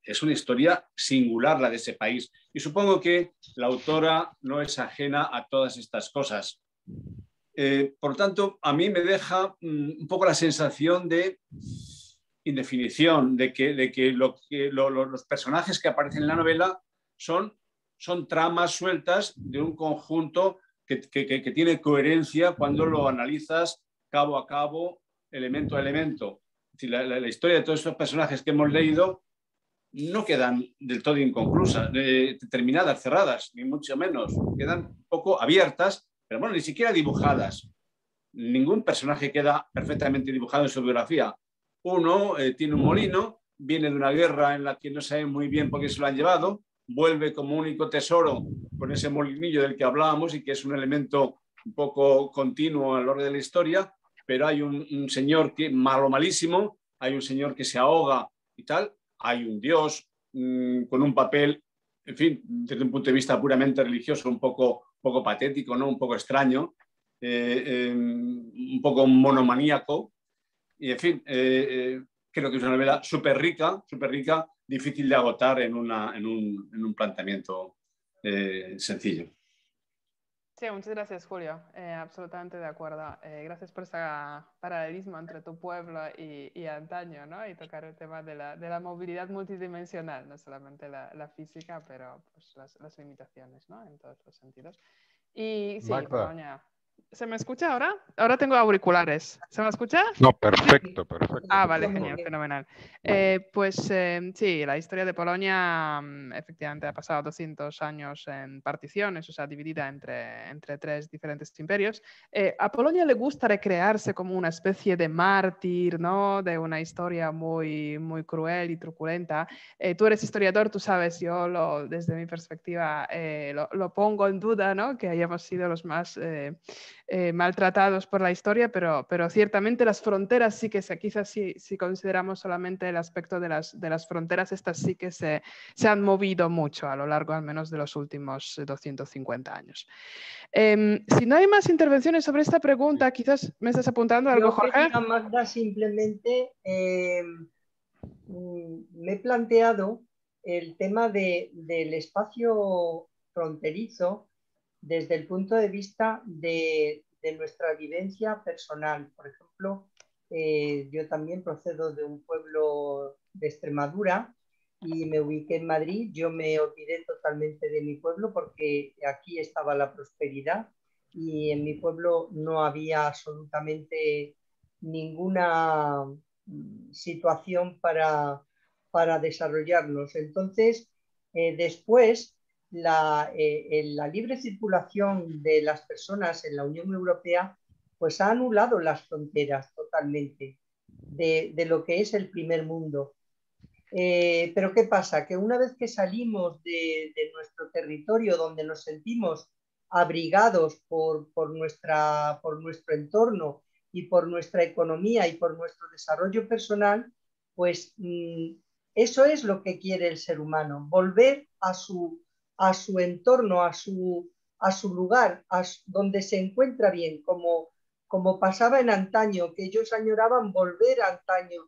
es una historia singular la de ese país. Y supongo que la autora no es ajena a todas estas cosas. Por tanto, a mí me deja un poco la sensación de indefinición, de que los personajes que aparecen en la novela son tramas sueltas de un conjunto que tiene coherencia cuando lo analizas cabo a cabo, elemento a elemento. Es decir, la historia de todos estos personajes que hemos leído no quedan del todo inconclusas, terminadas, cerradas, ni mucho menos. Quedan un poco abiertas, pero bueno, ni siquiera dibujadas. Ningún personaje queda perfectamente dibujado en su biografía. Uno tiene un molino, viene de una guerra en la que no sabe muy bien por qué se lo han llevado, vuelve como único tesoro con ese molinillo del que hablábamos y que es un elemento un poco continuo a lo largo de la historia, pero hay un señor que malísimo, hay un señor que se ahoga y tal, hay un dios con un papel, en fin, desde un punto de vista puramente religioso, un poco patético, ¿no? Un poco extraño, un poco monomaníaco. Y, en fin, creo que es una novela súper rica, difícil de agotar en un planteamiento sencillo. Sí, muchas gracias, Julio. Absolutamente de acuerdo. Gracias por ese paralelismo entre tu pueblo y antaño, ¿no? Y tocar el tema de la movilidad multidimensional, no solamente la física, pero pues, las limitaciones, ¿no? En todos los sentidos. Y sí, Polonia. ¿Se me escucha ahora? Ahora tengo auriculares. ¿Se me escucha? No, perfecto, perfecto. Ah, vale, genial, fenomenal. Pues sí, la historia de Polonia efectivamente ha pasado 200 años en particiones, o sea, dividida entre tres diferentes imperios. A Polonia le gusta recrearse como una especie de mártir, ¿no? De una historia muy, muy cruel y truculenta. Tú eres historiador, tú sabes, yo desde mi perspectiva lo pongo en duda, ¿no? Que hayamos sido los más maltratados por la historia, pero ciertamente las fronteras sí que quizás si consideramos solamente el aspecto de las fronteras, estas sí que se han movido mucho a lo largo al menos de los últimos 250 años. Si no hay más intervenciones sobre esta pregunta, quizás me estás apuntando algo, Jorge. Yo, Magda, simplemente me he planteado el tema del espacio fronterizo desde el punto de vista de nuestra vivencia personal. Por ejemplo, yo también procedo de un pueblo de Extremadura y me ubiqué en Madrid. Yo me olvidé totalmente de mi pueblo porque aquí estaba la prosperidad y en mi pueblo no había absolutamente ninguna situación para desarrollarnos. Entonces, después, la libre circulación de las personas en la Unión Europea pues ha anulado las fronteras totalmente de lo que es el primer mundo. Pero ¿qué pasa? Que una vez que salimos de nuestro territorio, donde nos sentimos abrigados por nuestro entorno y por nuestra economía y por nuestro desarrollo personal, pues eso es lo que quiere el ser humano, volver a su entorno, a su lugar, donde se encuentra bien, como pasaba en antaño, que ellos añoraban volver a antaño,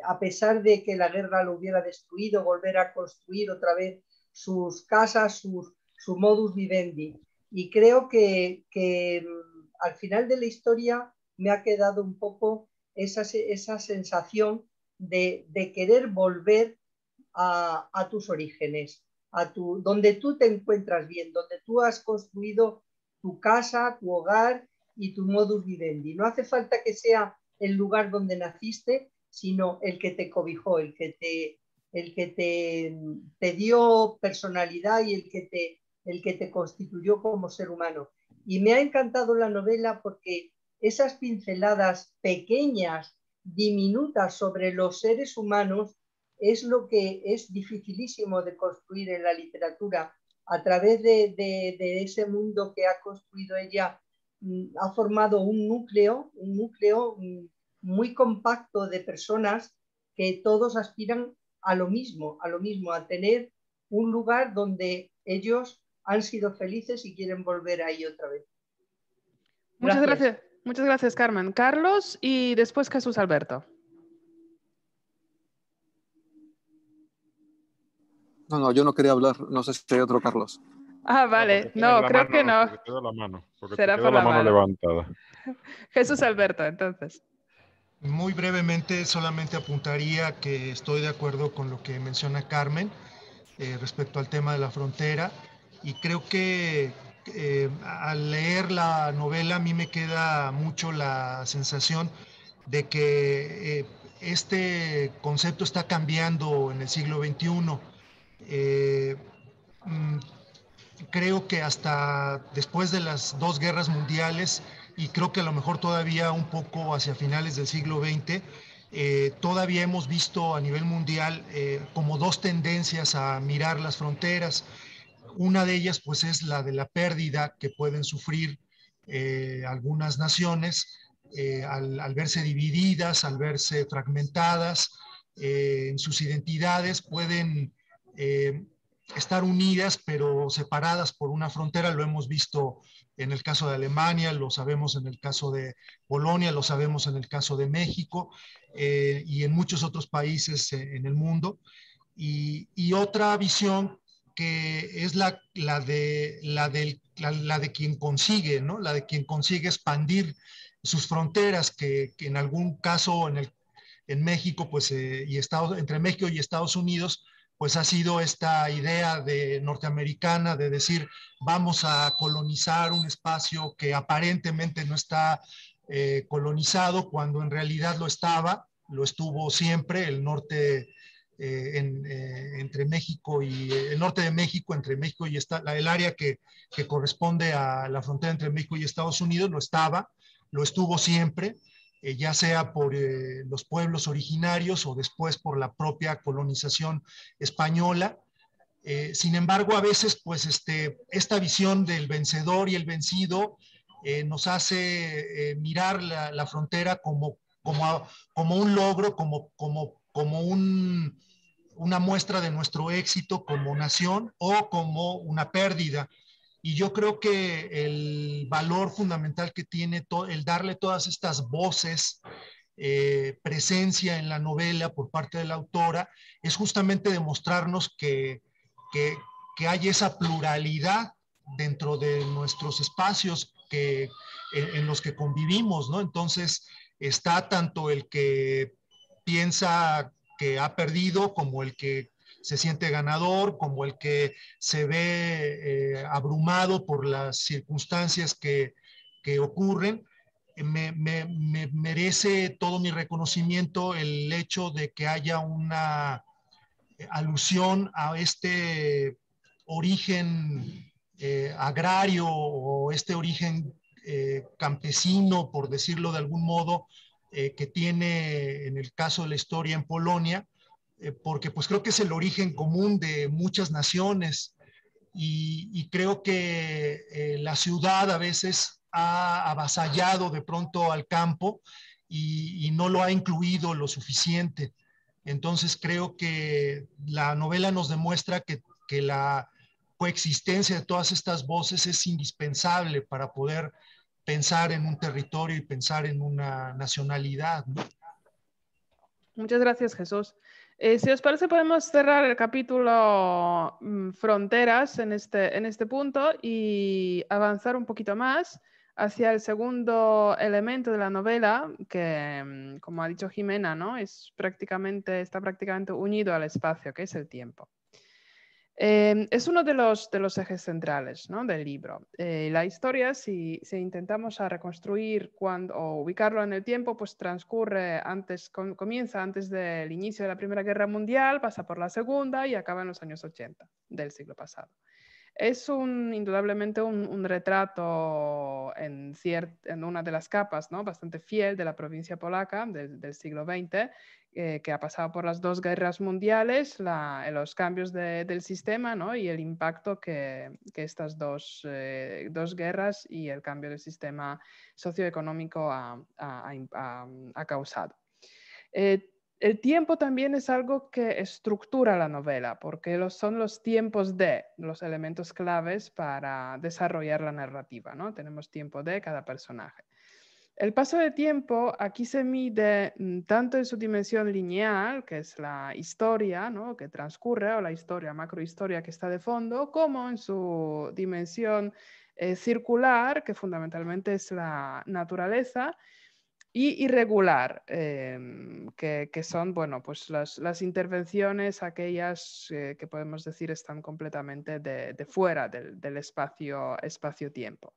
a pesar de que la guerra lo hubiera destruido, volver a construir otra vez sus casas, su modus vivendi. Y creo que al final de la historia me ha quedado un poco esa sensación de querer volver a tus orígenes, donde tú te encuentras bien, donde tú has construido tu casa, tu hogar y tu modus vivendi. No hace falta que sea el lugar donde naciste, sino el que te cobijó, el que te dio personalidad y el que te constituyó como ser humano. Y me ha encantado la novela porque esas pinceladas pequeñas, diminutas sobre los seres humanos es lo que es dificilísimo de construir en la literatura. A través de ese mundo que ha construido ella, ha formado un núcleo muy compacto de personas que todos aspiran a lo mismo, a tener un lugar donde ellos han sido felices y quieren volver ahí otra vez. Muchas gracias, Carmen. Carlos y después Jesús Alberto. No, yo no quería hablar. No sé si hay otro Carlos. Ah, vale. No, creo que no. Porque te da la mano. Será por la mano levantada. Jesús Alberto, entonces. Muy brevemente, solamente apuntaría que estoy de acuerdo con lo que menciona Carmen respecto al tema de la frontera, y creo que al leer la novela a mí me queda mucho la sensación de que este concepto está cambiando en el siglo XXI. Creo que hasta después de las dos guerras mundiales, y creo que a lo mejor todavía un poco hacia finales del siglo XX, todavía hemos visto a nivel mundial como dos tendencias a mirar las fronteras. Una de ellas pues es la de la pérdida que pueden sufrir algunas naciones al verse divididas, al verse fragmentadas en sus identidades, pueden estar unidas pero separadas por una frontera. Lo hemos visto en el caso de Alemania, lo sabemos en el caso de Polonia, lo sabemos en el caso de México y en muchos otros países en el mundo. Y otra visión que es la de quien consigue, ¿no? La de quien consigue expandir sus fronteras, que en algún caso en México, pues, entre México y Estados Unidos, pues ha sido esta idea norteamericana de decir vamos a colonizar un espacio que aparentemente no está colonizado, cuando en realidad lo estuvo siempre. El norte entre México y el norte de México, entre México y el área que corresponde a la frontera entre México y Estados Unidos, lo estuvo siempre. Ya sea por los pueblos originarios o después por la propia colonización española. Sin embargo, a veces pues esta visión del vencedor y el vencido nos hace mirar la frontera como un logro, como una muestra de nuestro éxito como nación o como una pérdida. Y yo creo que el valor fundamental que tiene el darle todas estas voces, presencia en la novela por parte de la autora, es justamente demostrarnos que hay esa pluralidad dentro de nuestros espacios, en los que convivimos, ¿no? Entonces está tanto el que piensa que ha perdido, como el que se siente ganador, como el que se ve abrumado por las circunstancias que ocurren. Me merece todo mi reconocimiento el hecho de que haya una alusión a este origen agrario o este origen campesino, por decirlo de algún modo, que tiene en el caso de la historia en Polonia, porque pues creo que es el origen común de muchas naciones y creo que la ciudad a veces ha avasallado de pronto al campo y no lo ha incluido lo suficiente. Entonces creo que la novela nos demuestra que la coexistencia de todas estas voces es indispensable para poder pensar en un territorio y pensar en una nacionalidad, ¿no? Muchas gracias, Jesús. Si os parece, podemos cerrar el capítulo fronteras en este punto y avanzar un poquito más hacia el segundo elemento de la novela, que, como ha dicho Jimena, ¿no? está prácticamente unido al espacio, que es el tiempo. Es uno de los ejes centrales, ¿no?, del libro. La historia, si intentamos a reconstruir o ubicarlo en el tiempo, pues transcurre comienza antes del inicio de la Primera Guerra Mundial, pasa por la Segunda y acaba en los años 80 del siglo pasado. Es indudablemente un retrato en una de las capas, ¿no?, bastante fiel de la provincia polaca del siglo XX, que ha pasado por las dos guerras mundiales, los cambios del sistema, ¿no?, y el impacto que estas dos guerras y el cambio del sistema socioeconómico ha causado. El tiempo también es algo que estructura la novela, porque son los tiempos de los elementos claves para desarrollar la narrativa, ¿no? Tenemos tiempo de cada personaje. El paso de tiempo aquí se mide tanto en su dimensión lineal, que es la historia, ¿no?, que transcurre, o la historia, macrohistoria que está de fondo, como en su dimensión circular, que fundamentalmente es la naturaleza, y irregular, que son, bueno, pues las intervenciones, aquellas que podemos decir están completamente de fuera del espacio-tiempo.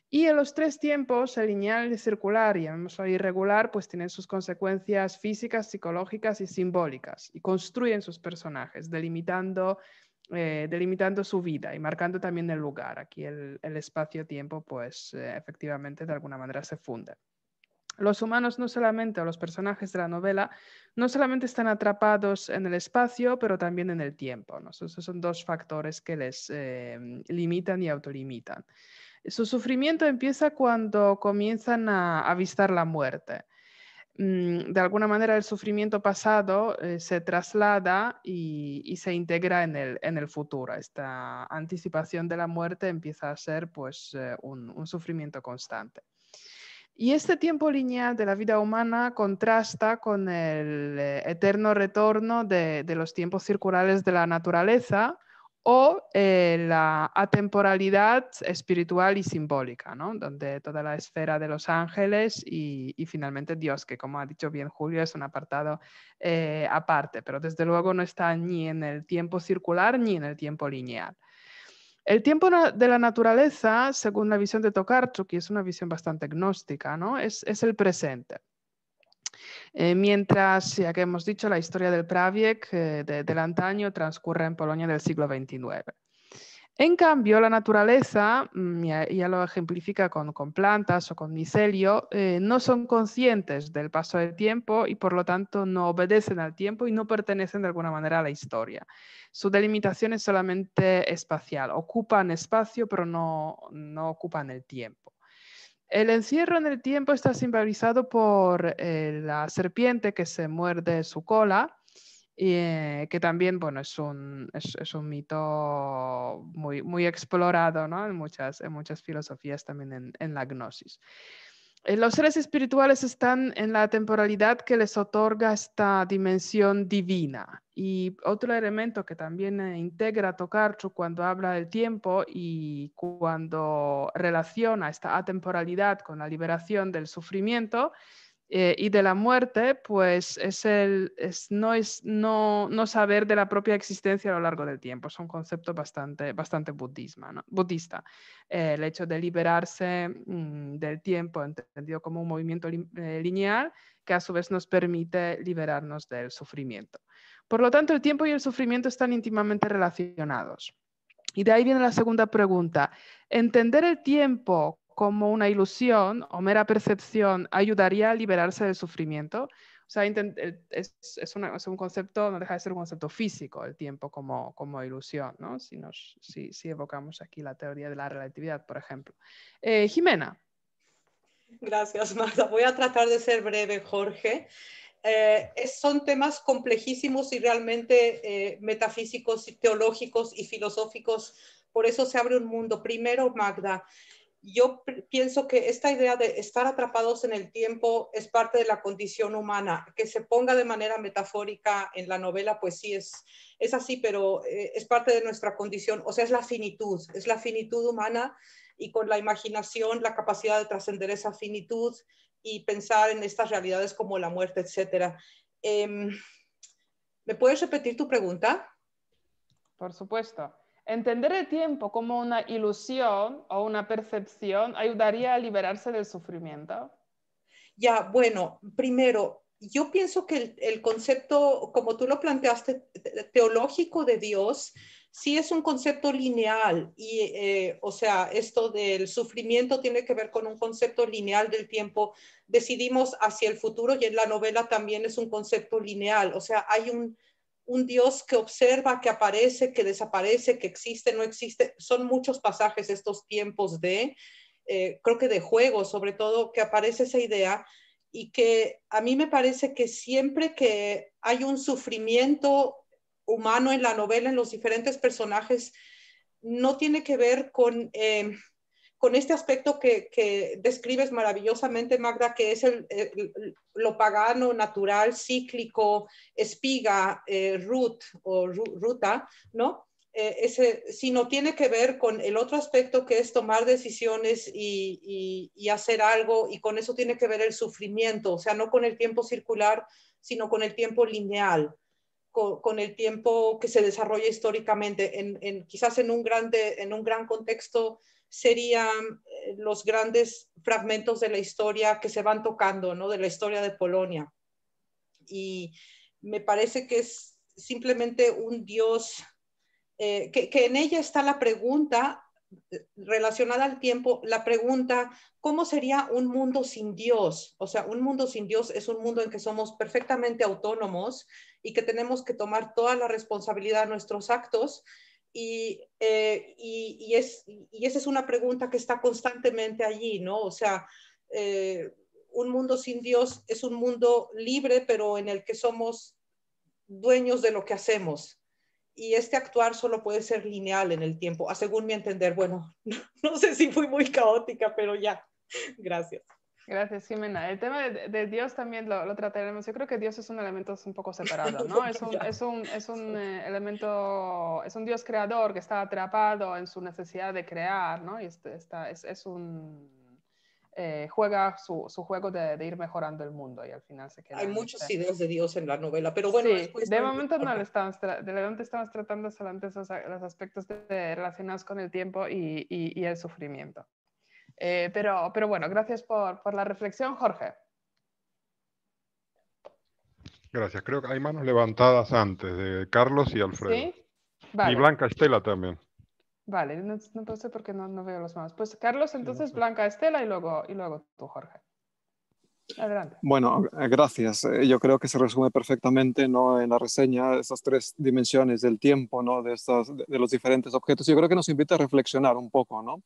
Y en los tres tiempos, el lineal, el circular y el irregular, pues tienen sus consecuencias físicas, psicológicas y simbólicas, y construyen sus personajes, delimitando su vida y marcando también el lugar. Aquí el espacio-tiempo, pues efectivamente de alguna manera se funde. Los humanos o los personajes de la novela no solamente están atrapados en el espacio, pero también en el tiempo, ¿no? Esos son dos factores que les limitan y autolimitan. Su sufrimiento empieza cuando comienzan a avistar la muerte. De alguna manera el sufrimiento pasado se traslada y se integra en el futuro. Esta anticipación de la muerte empieza a ser pues, un sufrimiento constante. Y este tiempo lineal de la vida humana contrasta con el eterno retorno de los tiempos circulares de la naturaleza o la atemporalidad espiritual y simbólica, ¿no?, donde toda la esfera de los ángeles y finalmente Dios, que como ha dicho bien Julio, es un apartado aparte, pero desde luego no está ni en el tiempo circular ni en el tiempo lineal. El tiempo de la naturaleza, según la visión de Tokarczuk, y es una visión bastante gnóstica, ¿no?, es el presente. Mientras, ya que hemos dicho, la historia del prawiek del antaño transcurre en Polonia del siglo XXIX. En cambio, la naturaleza, ya lo ejemplifica con plantas o con micelio, no son conscientes del paso del tiempo y por lo tanto no obedecen al tiempo y no pertenecen de alguna manera a la historia. Su delimitación es solamente espacial, ocupan espacio pero no ocupan el tiempo. El encierro en el tiempo está simbolizado por la serpiente que se muerde su cola, que también, bueno, es un mito muy explorado, ¿no?, en muchas filosofías, también en la gnosis. Los seres espirituales están en la temporalidad que les otorga esta dimensión divina. Y otro elemento que también integra Tokarczuk cuando habla del tiempo y cuando relaciona esta atemporalidad con la liberación del sufrimiento y de la muerte, pues no saber de la propia existencia a lo largo del tiempo. Es un concepto bastante budista. El hecho de liberarse del tiempo, entendido como un movimiento lineal, que a su vez nos permite liberarnos del sufrimiento. Por lo tanto, el tiempo y el sufrimiento están íntimamente relacionados. Y de ahí viene la segunda pregunta. ¿Entender el tiempo como una ilusión o mera percepción ayudaría a liberarse del sufrimiento? O sea, es un concepto, no deja de ser un concepto físico, el tiempo como ilusión, ¿no? Si evocamos aquí la teoría de la relatividad, por ejemplo. Jimena. Gracias, Marta. Voy a tratar de ser breve, Jorge. Son temas complejísimos y realmente metafísicos, teológicos y filosóficos. Por eso se abre un mundo. Primero, Magda, yo pienso que esta idea de estar atrapados en el tiempo es parte de la condición humana. Que se ponga de manera metafórica en la novela, pues sí, es así, pero es parte de nuestra condición. O sea, es la finitud humana, y con la imaginación, la capacidad de trascender esa finitud y pensar en estas realidades como la muerte, etc. ¿Me puedes repetir tu pregunta? Por supuesto. ¿Entender el tiempo como una ilusión o una percepción ayudaría a liberarse del sufrimiento? Ya, bueno, primero, yo pienso que el concepto, como tú lo planteaste, teológico de Dios, sí es un concepto lineal y, o sea, esto del sufrimiento tiene que ver con un concepto lineal del tiempo. Decidimos hacia el futuro y en la novela también es un concepto lineal. O sea, hay un Dios que observa, que aparece, que desaparece, que existe, no existe. Son muchos pasajes estos tiempos creo que de juego, sobre todo, que aparece esa idea y que a mí me parece que siempre que hay un sufrimiento humano en la novela, en los diferentes personajes, no tiene que ver con este aspecto que describes maravillosamente, Magda, que es lo pagano, natural, cíclico, espiga, ruta, ¿no? Sino tiene que ver con el otro aspecto que es tomar decisiones y hacer algo, y con eso tiene que ver el sufrimiento, o sea, no con el tiempo circular, sino con el tiempo lineal, con el tiempo que se desarrolla históricamente. Quizás en un gran contexto serían los grandes fragmentos de la historia que se van tocando, ¿no? De la historia de Polonia. Y me parece que es simplemente un Dios, que en ella está la pregunta relacionada al tiempo, la pregunta, ¿cómo sería un mundo sin Dios? O sea, un mundo sin Dios es un mundo en que somos perfectamente autónomos y que tenemos que tomar toda la responsabilidad de nuestros actos. Y esa es una pregunta que está constantemente allí, ¿no? O sea, un mundo sin Dios es un mundo libre, pero en el que somos dueños de lo que hacemos. Y este actuar solo puede ser lineal en el tiempo, según mi entender. Bueno, no sé si fui muy caótica, pero ya. Gracias. Gracias, Jimena. El tema de Dios también lo trataremos. Yo creo que Dios es un elemento un poco separado, ¿no? Es un elemento, es un Dios creador que está atrapado en su necesidad de crear, ¿no? Y juega su juego de ir mejorando el mundo y al final se queda. Hay muchas ideas de Dios en la novela, pero bueno. Sí, de momento no estamos tratando solamente los aspectos relacionados con el tiempo y el sufrimiento. Pero bueno, gracias por la reflexión, Jorge. Gracias. Creo que hay manos levantadas antes de Carlos y Alfredo. ¿Sí? Vale. Y Blanca Estela también. Vale, no sé por qué no veo los manos. Pues Carlos, entonces sí, Blanca Estela y luego tú, Jorge. Adelante. Bueno, gracias. Yo creo que se resume perfectamente, ¿no?, en la reseña esas tres dimensiones del tiempo, ¿no?, de los diferentes objetos. Yo creo que nos invita a reflexionar un poco, ¿no?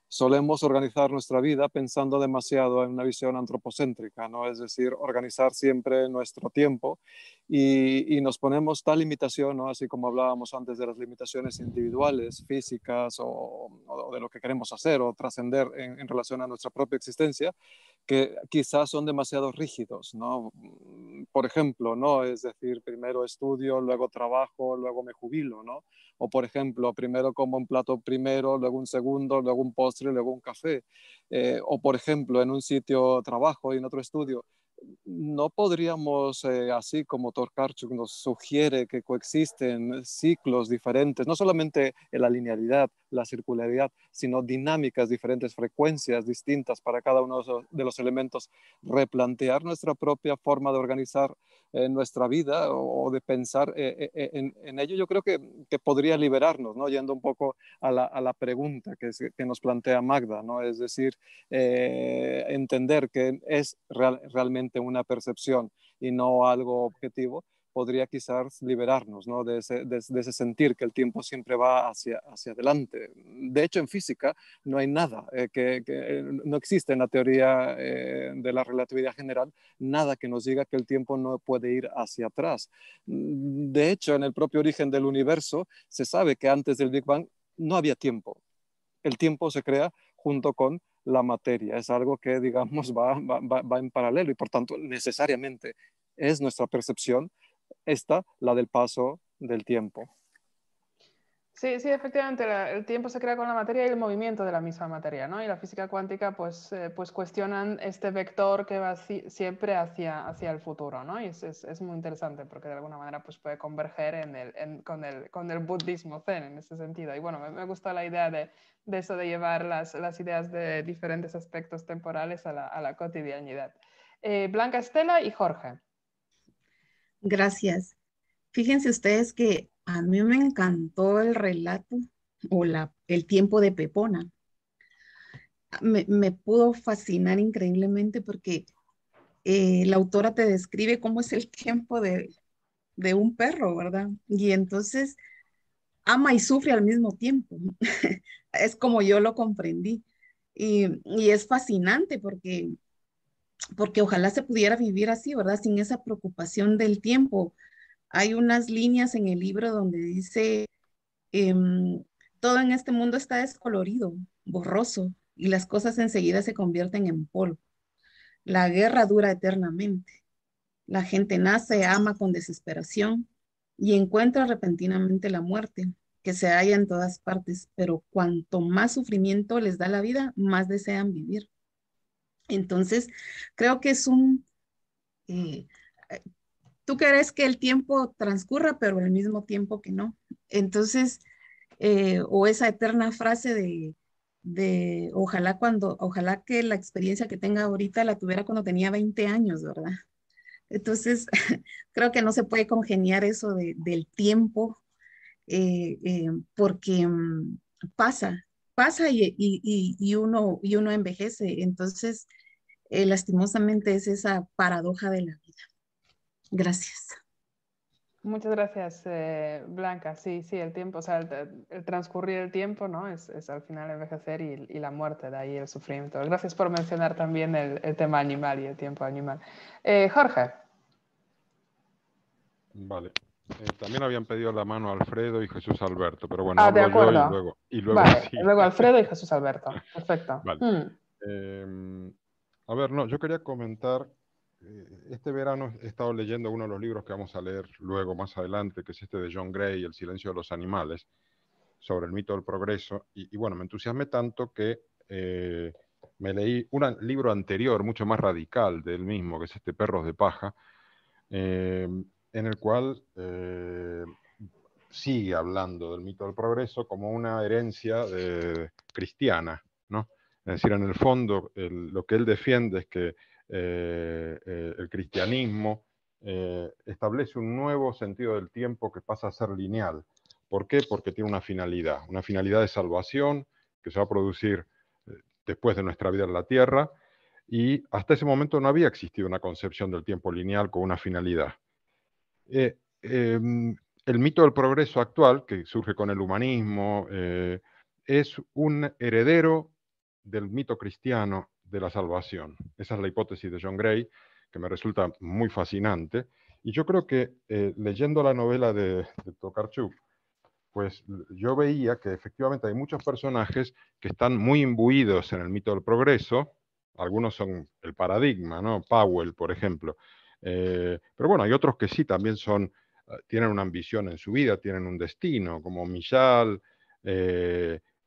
Solemos organizar nuestra vida pensando demasiado en una visión antropocéntrica, ¿no? Es decir, organizar siempre nuestro tiempo y nos ponemos tal limitación, ¿no?, así como hablábamos antes de las limitaciones individuales, físicas o de lo que queremos hacer o trascender en relación a nuestra propia existencia, que quizás son demasiado rígidos, ¿no? Por ejemplo, ¿no? Es decir, primero estudio, luego trabajo, luego me jubilo, ¿no? O por ejemplo, primero como un plato primero, luego un segundo, luego un postre, luego un café. O por ejemplo, en un sitio trabajo y en otro estudio. No podríamos, así como Tokarczuk nos sugiere, que coexisten ciclos diferentes, no solamente en la linealidad, la circularidad, sino dinámicas diferentes, frecuencias distintas para cada uno de los elementos, replantear nuestra propia forma de organizar nuestra vida o de pensar en ello. Yo creo que podría liberarnos, ¿no? Yendo un poco a la pregunta que nos plantea Magda, ¿no? Es decir, entender que es realmente una percepción y no algo objetivo, podría quizás liberarnos, ¿no? de ese sentir que el tiempo siempre va hacia adelante. De hecho, en física no hay nada, no existe en la teoría de la relatividad general nada que nos diga que el tiempo no puede ir hacia atrás. De hecho, en el propio origen del universo se sabe que antes del Big Bang no había tiempo. El tiempo se crea junto con la materia. Es algo que, digamos, va en paralelo y por tanto necesariamente es nuestra percepción esta, la del paso del tiempo. Sí, sí, efectivamente, el tiempo se crea con la materia y el movimiento de la misma materia, ¿no? Y la física cuántica, pues cuestionan este vector que va siempre hacia el futuro, ¿no? Y es muy interesante porque de alguna manera pues puede converger con el budismo zen en ese sentido. Y bueno, me gusta la idea de eso de llevar las ideas de diferentes aspectos temporales a la cotidianidad. Blanca, Estela y Jorge. Gracias. Fíjense ustedes que a mí me encantó el relato o el tiempo de Pepona. Me pudo fascinar increíblemente porque la autora te describe cómo es el tiempo de un perro, ¿verdad? Y entonces ama y sufre al mismo tiempo. Es como yo lo comprendí. Y es fascinante porque ojalá se pudiera vivir así, ¿verdad? Sin esa preocupación del tiempo. Hay unas líneas en el libro donde dice, todo en este mundo está descolorido, borroso, y las cosas enseguida se convierten en polvo. La guerra dura eternamente. La gente nace, ama con desesperación y encuentra repentinamente la muerte, que se halla en todas partes, pero cuanto más sufrimiento les da la vida, más desean vivir. Entonces, creo que es tú querés que el tiempo transcurra, pero al mismo tiempo que no. Entonces, o esa eterna frase de ojalá que la experiencia que tenga ahorita la tuviera cuando tenía 20 años, ¿verdad? Entonces, creo que no se puede congeniar eso del tiempo, porque pasa y uno envejece. Entonces, lastimosamente es esa paradoja de la vida. Gracias. Muchas gracias, Blanca. Sí, el tiempo, o sea, el transcurrir el tiempo, ¿no? Es al final envejecer y la muerte, de ahí el sufrimiento. Gracias por mencionar también el tema animal y el tiempo animal. Jorge. Vale. También habían pedido la mano Alfredo y Jesús Alberto, pero bueno, de hablo acuerdo. yo y luego vale, sí. luego Alfredo y Jesús Alberto. Perfecto. Vale. A ver, no, yo quería comentar, este verano he estado leyendo uno de los libros que vamos a leer luego, más adelante, que es este de John Gray, El silencio de los animales, sobre el mito del progreso, y bueno, me entusiasmé tanto que me leí un libro anterior, mucho más radical de él mismo, que es este Perros de Paja, en el cual sigue hablando del mito del progreso como una herencia cristiana, ¿no? Es decir, en el fondo, lo que él defiende es que el cristianismo establece un nuevo sentido del tiempo que pasa a ser lineal. ¿Por qué? Porque tiene una finalidad de salvación que se va a producir después de nuestra vida en la tierra, y hasta ese momento no había existido una concepción del tiempo lineal con una finalidad. El mito del progreso actual, que surge con el humanismo, es un heredero del mito cristiano de la salvación. Esa es la hipótesis de John Gray, que me resulta muy fascinante. Y yo creo que leyendo la novela de Tokarczuk, pues yo veía que efectivamente hay muchos personajes que están muy imbuidos en el mito del progreso, algunos son el paradigma, ¿no? Powell, por ejemplo. Pero bueno, hay otros que sí también son, tienen una ambición en su vida, tienen un destino, como Mijal,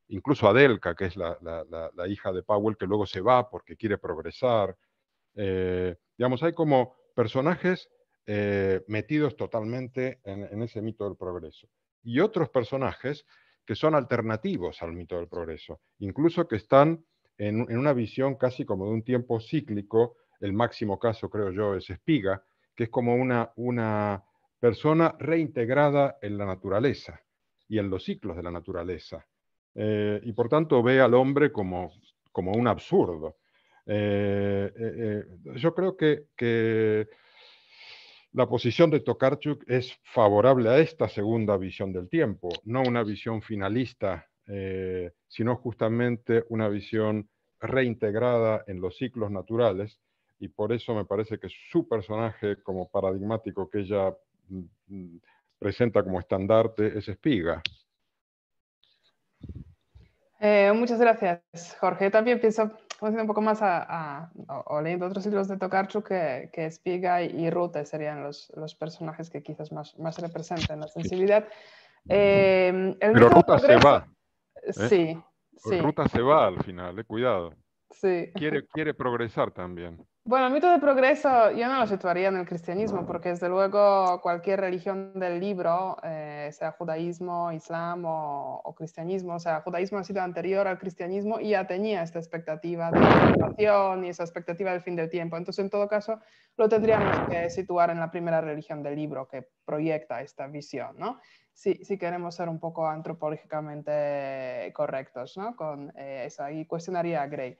incluso Adelka, que es la hija de Powell, que luego se va porque quiere progresar. Digamos, hay como personajes metidos totalmente en ese mito del progreso. Y otros personajes que son alternativos al mito del progreso, incluso que están en una visión casi como de un tiempo cíclico. El máximo caso, creo yo, es Espiga, que es como una persona reintegrada en la naturaleza y en los ciclos de la naturaleza. Y por tanto ve al hombre como un absurdo. Yo creo que la posición de Tokarczuk es favorable a esta segunda visión del tiempo, no una visión finalista, sino justamente una visión reintegrada en los ciclos naturales, y por eso me parece que su personaje como paradigmático que ella presenta como estandarte es Espiga. Muchas gracias, Jorge. También pienso, conociendo un poco más o leyendo otros libros de Tokarczuk, que Espiga y Ruta serían los personajes que quizás más representan la sensibilidad. Pero Ruta se va. Sí, sí. Ruta se va al final, cuidado. Sí. Quiere progresar también. Bueno, el mito de progreso yo no lo situaría en el cristianismo, porque desde luego cualquier religión del libro, sea judaísmo, islam o cristianismo, o sea, judaísmo ha sido anterior al cristianismo y ya tenía esta expectativa de la salvación y esa expectativa del fin del tiempo. Entonces, en todo caso, lo tendríamos que situar en la primera religión del libro que proyecta esta visión, ¿no? Si queremos ser un poco antropológicamente correctos, ¿no? Con esa, y cuestionaría a Gray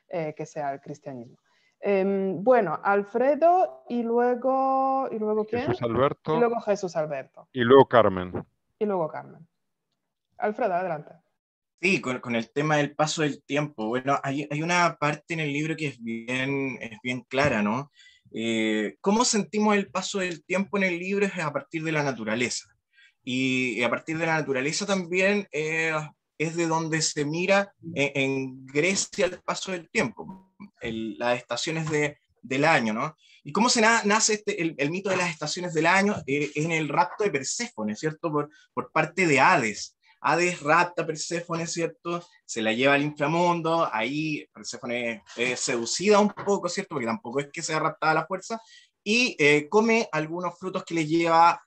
que sea el cristianismo. Bueno, Alfredo y luego ¿quién? Jesús Alberto. Y luego Jesús Alberto. Y luego Carmen. Y luego Carmen. Alfredo, adelante. Sí, con el tema del paso del tiempo. Bueno, hay una parte en el libro que es bien clara, ¿no? Cómo sentimos el paso del tiempo en el libro es a partir de la naturaleza. Y a partir de la naturaleza también es de donde se mira en Grecia el paso del tiempo, las estaciones del año, ¿no? Y cómo se nace el mito de las estaciones del año en el rapto de Perséfone, ¿cierto? Por parte de Hades. Hades rapta a Perséfone, ¿cierto? Se la lleva al inframundo, ahí Perséfone es seducida un poco, ¿cierto? Porque tampoco es que sea raptada a la fuerza, y come algunos frutos que le lleva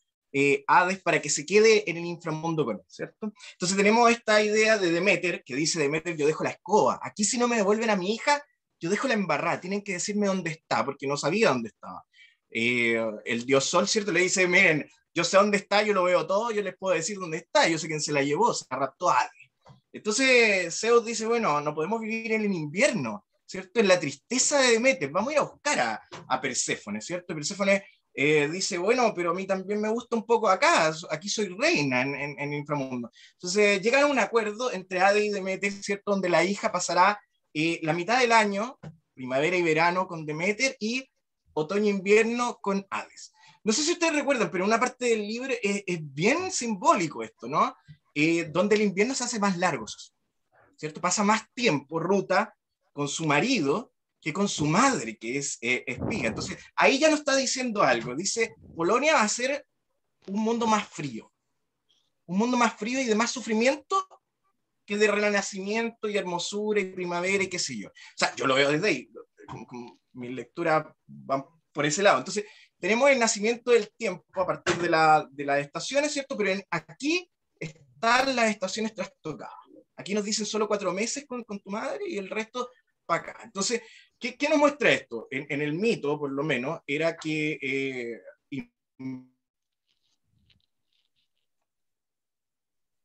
Hades para que se quede en el inframundo con él, ¿cierto? Entonces tenemos esta idea de Deméter, que dice Deméter, yo dejo la escoba, aquí si no me devuelven a mi hija, yo dejo la embarrada, tienen que decirme dónde está, porque no sabía dónde estaba. El dios Sol, ¿cierto? Le dice, miren, yo sé dónde está, yo lo veo todo, yo les puedo decir dónde está, yo sé quién se la llevó, se la raptó a Hades. Entonces Zeus dice, bueno, no podemos vivir en el invierno, ¿cierto? En la tristeza de Deméter, vamos a ir a buscar a Perséfone, ¿cierto? Perséfone dice, bueno, pero a mí también me gusta un poco acá, aquí soy reina en el inframundo. Entonces llegan a un acuerdo entre Hades y Deméter, ¿cierto? Donde la hija pasará la mitad del año, primavera y verano con Deméter y otoño-invierno con Hades. No sé si ustedes recuerdan, pero una parte del libro es bien simbólico esto, ¿no? Donde el invierno se hace más largo, ¿cierto? Pasa más tiempo Ruta con su marido que con su madre, que es Espiga. Entonces, ahí ya nos está diciendo algo. Dice, Polonia va a ser un mundo más frío y de más sufrimiento que de renacimiento y hermosura y primavera y qué sé yo. O sea, yo lo veo desde ahí. Mi lectura va por ese lado. Entonces, tenemos el nacimiento del tiempo a partir de las estaciones, ¿cierto? Pero aquí están las estaciones trastocadas. Aquí nos dicen solo 4 meses con tu madre y el resto para acá. Entonces, ¿qué nos muestra esto? En el mito, por lo menos, era que...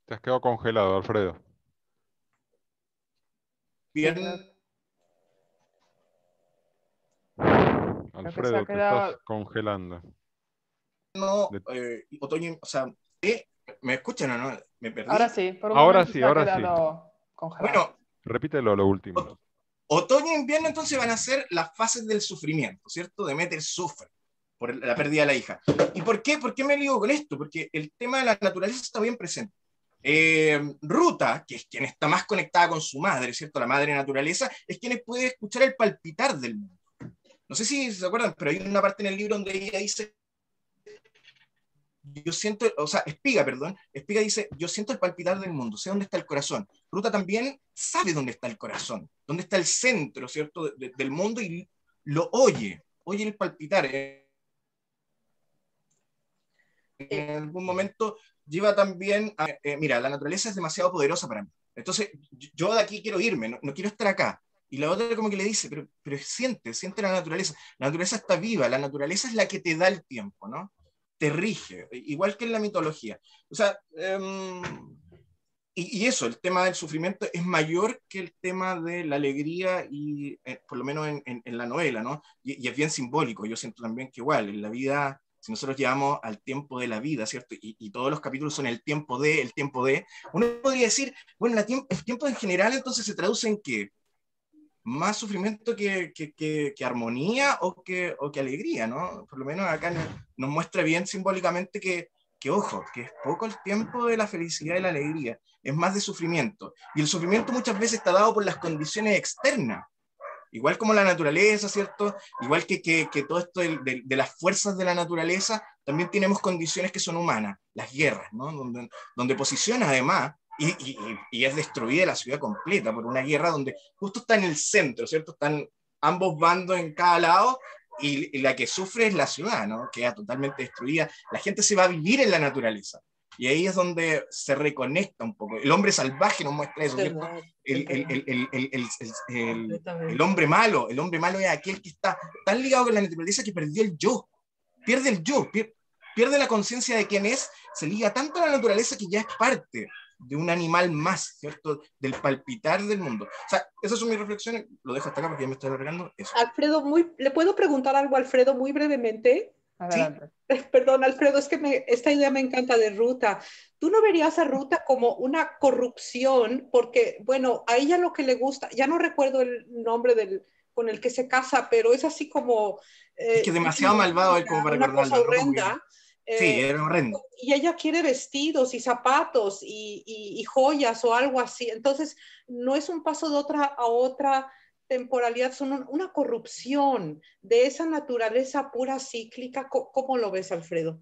Te has quedado congelado, Alfredo. Bien. Alfredo, te estás congelando. No, otoño, o sea, ¿me escuchan o no? ¿Me perdí? Ahora sí, por un ahora momento sí, se ha ahora quedado congelado. Bueno, repítelo lo último. Otoño e invierno entonces van a ser las fases del sufrimiento, ¿cierto? Deméter sufre por la pérdida de la hija. ¿Y por qué? ¿Por qué me lío con esto? Porque el tema de la naturaleza está bien presente. Ruta, que es quien está más conectada con su madre, ¿cierto? La madre naturaleza, es quien puede escuchar el palpitar del mundo. No sé si se acuerdan, pero hay una parte en el libro donde ella dice, yo siento, o sea, Espiga dice, yo siento el palpitar del mundo, sé dónde está el corazón. Ruta también sabe dónde está el corazón, dónde está el centro, ¿cierto? Del mundo, y lo oye el palpitar. En algún momento lleva también a, mira, la naturaleza es demasiado poderosa para mí, entonces yo de aquí quiero irme, no quiero estar acá. Y la otra como que le dice, pero siente la naturaleza está viva, la naturaleza es la que te da el tiempo, ¿no? Te rige, igual que en la mitología. O sea, y eso, el tema del sufrimiento es mayor que el tema de la alegría, y por lo menos en la novela, ¿no? Y es bien simbólico. Yo siento también que igual, en la vida, si nosotros llevamos al tiempo de la vida, ¿cierto? Y todos los capítulos son el tiempo de, uno podría decir, bueno, el tiempo en general entonces se traduce en ¿qué? Más sufrimiento que armonía o que alegría, ¿no? Por lo menos acá nos muestra bien simbólicamente que ojo, que es poco el tiempo de la felicidad y la alegría, es más de sufrimiento. Y el sufrimiento muchas veces está dado por las condiciones externas, igual como la naturaleza, ¿cierto? Igual que todo esto de las fuerzas de la naturaleza, también tenemos condiciones que son humanas, las guerras, ¿no? Donde posiciona además, y es destruida la ciudad completa por una guerra donde justo está en el centro, ¿cierto? Están ambos bandos en cada lado, y la que sufre es la ciudad, ¿no? Queda totalmente destruida. La gente se va a vivir en la naturaleza. Y ahí es donde se reconecta un poco. El hombre salvaje nos muestra eso, ¿cierto? El hombre malo es aquel que está tan ligado con la naturaleza que perdió el yo. Pierde el yo, pierde la conciencia de quién es, se liga tanto a la naturaleza que ya es parte de un animal más, ¿cierto? Del palpitar del mundo. O sea, esas son mis reflexiones, lo dejo hasta acá porque ya me estoy alargando. Eso. Alfredo, ¿le puedo preguntar algo a Alfredo muy brevemente? Adelante. ¿Sí? Perdón, Alfredo, es que esta idea me encanta de Ruta. ¿Tú no verías a Ruta como una corrupción? Porque, bueno, a ella lo que le gusta, ya no recuerdo el nombre con el que se casa, pero es así como... es que demasiado malvado él como para recordarlo. Una cosa horrenda. ¿No? Sí, era horrendo. Y ella quiere vestidos y zapatos y joyas o algo así. Entonces, no es un paso de otra a otra temporalidad, son una corrupción de esa naturaleza pura cíclica. ¿Cómo lo ves, Alfredo?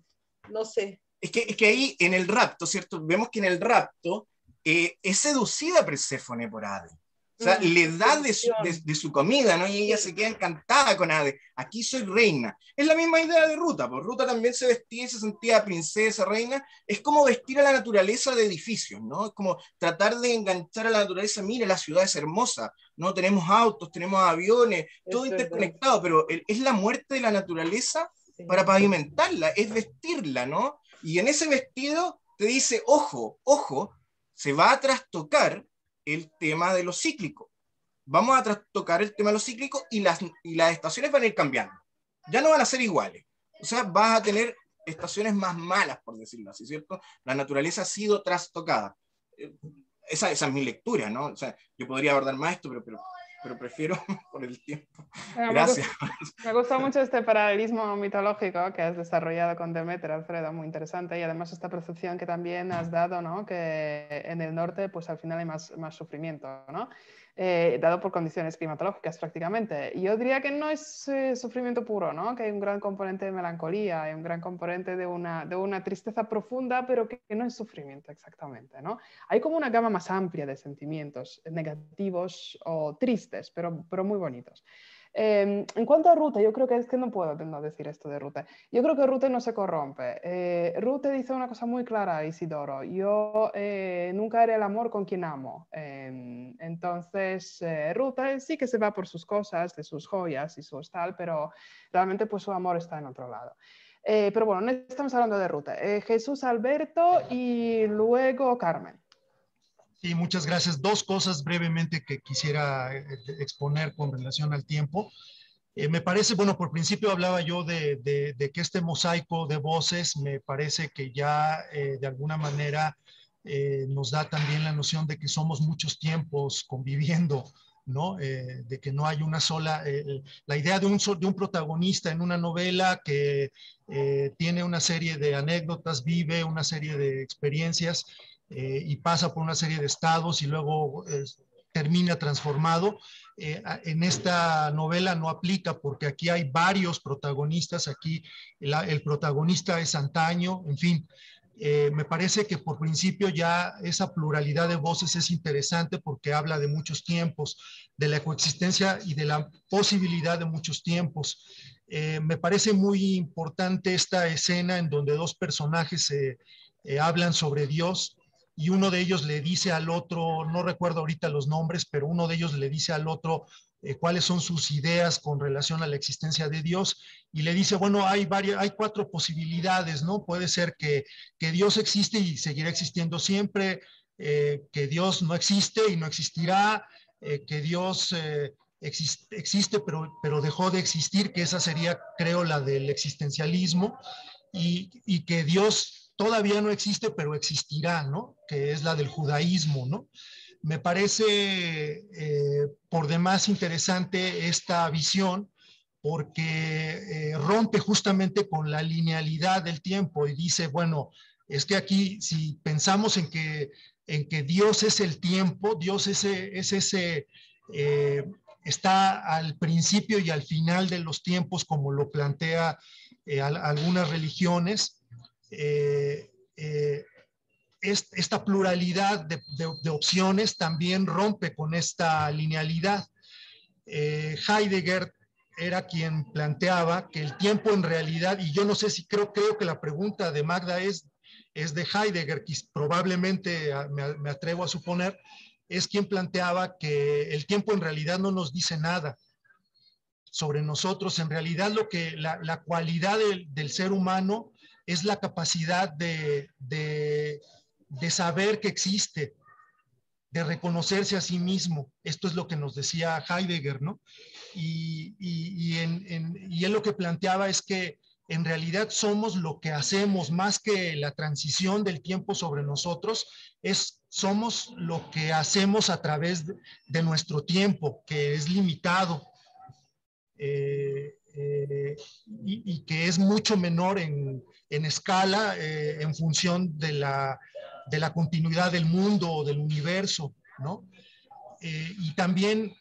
No sé. Es que ahí en el rapto, ¿cierto? Vemos que en el rapto es seducida Perséfone por Hades. O sea, le da de su comida, ¿no? Y ella se queda encantada con Hades. Aquí soy reina. Es la misma idea de Ruta, pues Ruta también se vestía y se sentía princesa, reina. Es como vestir a la naturaleza de edificios, ¿no? Es como tratar de enganchar a la naturaleza. Mire, la ciudad es hermosa, ¿no? Tenemos autos, tenemos aviones, todo interconectado, pero es la muerte de la naturaleza para pavimentarla, es vestirla, ¿no? Y en ese vestido te dice, ojo, se va a trastocar el tema de lo cíclico. Vamos a tocar el tema de lo cíclico y las estaciones van a ir cambiando. Ya no van a ser iguales. O sea, vas a tener estaciones más malas, por decirlo así, ¿cierto? La naturaleza ha sido trastocada. Esa es mi lectura, ¿no? O sea, yo podría abordar más esto, pero prefiero por el tiempo. Gracias. Me gusta mucho este paralelismo mitológico que has desarrollado con Demeter, Alfredo, muy interesante, y además esta percepción que también has dado, ¿no? Que en el norte pues al final hay más sufrimiento, ¿no? Dado por condiciones climatológicas prácticamente. Yo diría que no es sufrimiento puro, ¿no? Que hay un gran componente de melancolía, hay un gran componente de una tristeza profunda, pero que no es sufrimiento exactamente, ¿no? Hay como una gama más amplia de sentimientos negativos o tristes, pero muy bonitos. En cuanto a Ruta, yo creo que es que no puedo no decir esto de Ruta. Yo creo que Ruta no se corrompe. Ruta dice una cosa muy clara, Isidoro. Yo nunca haré el amor con quien amo. Entonces, Ruta sí que se va por sus cosas, de sus joyas y sus tal, pero realmente pues su amor está en otro lado. Pero bueno, no estamos hablando de Ruta. Jesús Alberto y luego Carmen. Sí, muchas gracias. Dos cosas brevemente que quisiera exponer con relación al tiempo. Me parece, bueno, por principio hablaba yo de que este mosaico de voces me parece que ya de alguna manera nos da también la noción de que somos muchos tiempos conviviendo, ¿no? De que no hay una sola, la idea de un protagonista en una novela que tiene una serie de anécdotas, vive una serie de experiencias y pasa por una serie de estados y luego termina transformado. En esta novela no aplica porque aquí hay varios protagonistas, aquí el protagonista es antaño, en fin. Me parece que por principio ya esa pluralidad de voces es interesante porque habla de muchos tiempos, de la coexistencia y de la posibilidad de muchos tiempos. Me parece muy importante esta escena en donde dos personajes hablan sobre Dios y uno de ellos le dice al otro, no recuerdo ahorita los nombres, pero uno de ellos le dice al otro cuáles son sus ideas con relación a la existencia de Dios y le dice, bueno, hay 4 posibilidades, ¿no? Puede ser que Dios existe y seguirá existiendo siempre, que Dios no existe y no existirá, que Dios existe pero dejó de existir, que esa sería, creo, la del existencialismo, y que Dios todavía no existe, pero existirá, ¿no? Que es la del judaísmo, ¿no? Me parece por demás interesante esta visión porque rompe justamente con la linealidad del tiempo y dice, bueno, es que aquí si pensamos en que Dios es el tiempo, Dios es ese está al principio y al final de los tiempos como lo plantea algunas religiones, esta pluralidad de opciones también rompe con esta linealidad. Heidegger era quien planteaba que el tiempo en realidad, y yo no sé si creo que la pregunta de Magda es de Heidegger, que probablemente me atrevo a suponer, es quien planteaba que el tiempo en realidad no nos dice nada sobre nosotros. En realidad la cualidad del ser humano es la capacidad de saber que existe, de reconocerse a sí mismo. Esto es lo que nos decía Heidegger, ¿no? Y él lo que planteaba es que en realidad somos lo que hacemos, más que la transición del tiempo sobre nosotros, somos lo que hacemos a través de nuestro tiempo, que es limitado y que es mucho menor en escala en función de la continuidad del mundo o del universo, ¿no? Y también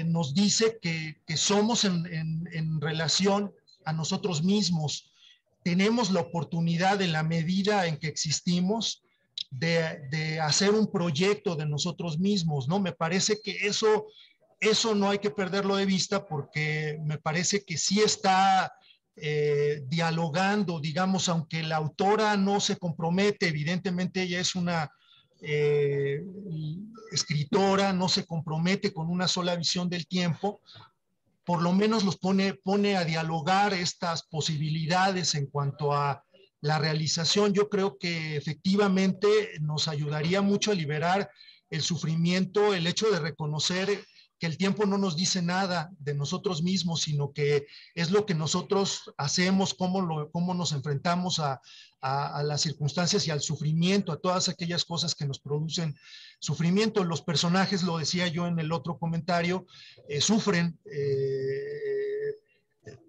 nos dice que somos en relación a nosotros mismos. Tenemos la oportunidad, en la medida en que existimos, de hacer un proyecto de nosotros mismos, ¿no? Me parece que eso no hay que perderlo de vista porque me parece que sí está dialogando, digamos, aunque la autora no se compromete, evidentemente ella es una escritora, no se compromete con una sola visión del tiempo, por lo menos los pone a dialogar estas posibilidades en cuanto a la realización. Yo creo que efectivamente nos ayudaría mucho a liberar el sufrimiento, el hecho de reconocer que el tiempo no nos dice nada de nosotros mismos, sino que es lo que nosotros hacemos, cómo nos enfrentamos a las circunstancias y al sufrimiento, a todas aquellas cosas que nos producen sufrimiento. Los personajes, lo decía yo en el otro comentario, sufren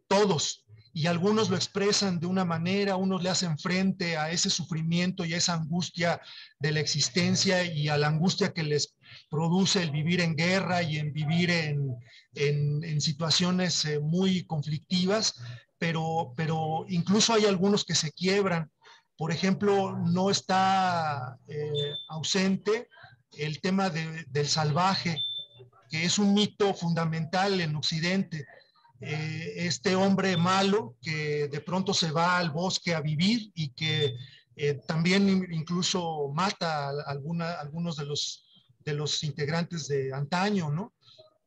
todos, y algunos lo expresan de una manera, unos le hacen frente a ese sufrimiento y a esa angustia de la existencia y a la angustia que les produce el vivir en guerra y en vivir en situaciones muy conflictivas, pero incluso hay algunos que se quiebran. Por ejemplo, no está ausente el tema del salvaje, que es un mito fundamental en Occidente. Este hombre malo que de pronto se va al bosque a vivir y que también incluso mata a algunos de los integrantes de antaño, ¿no?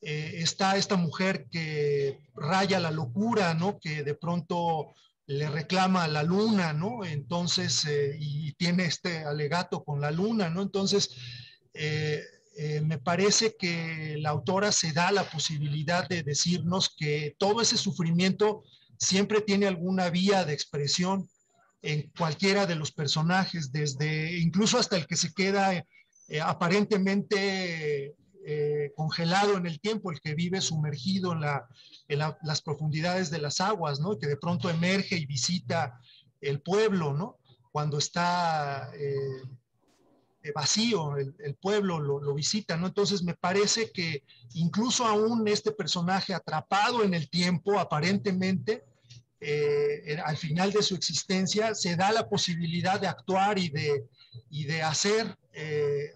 Está esta mujer que raya la locura, ¿no? Que de pronto le reclama a la luna, ¿no? Entonces, y tiene este alegato con la luna, ¿no? Entonces, me parece que la autora se da la posibilidad de decirnos que todo ese sufrimiento siempre tiene alguna vía de expresión en cualquiera de los personajes, desde incluso hasta el que se queda aparentemente congelado en el tiempo, el que vive sumergido en las profundidades de las aguas, ¿no? Que de pronto emerge y visita el pueblo, ¿no? Cuando está vacío, el pueblo lo visita, ¿no? Entonces me parece que incluso aún este personaje atrapado en el tiempo, aparentemente, al final de su existencia, se da la posibilidad de actuar y de hacer,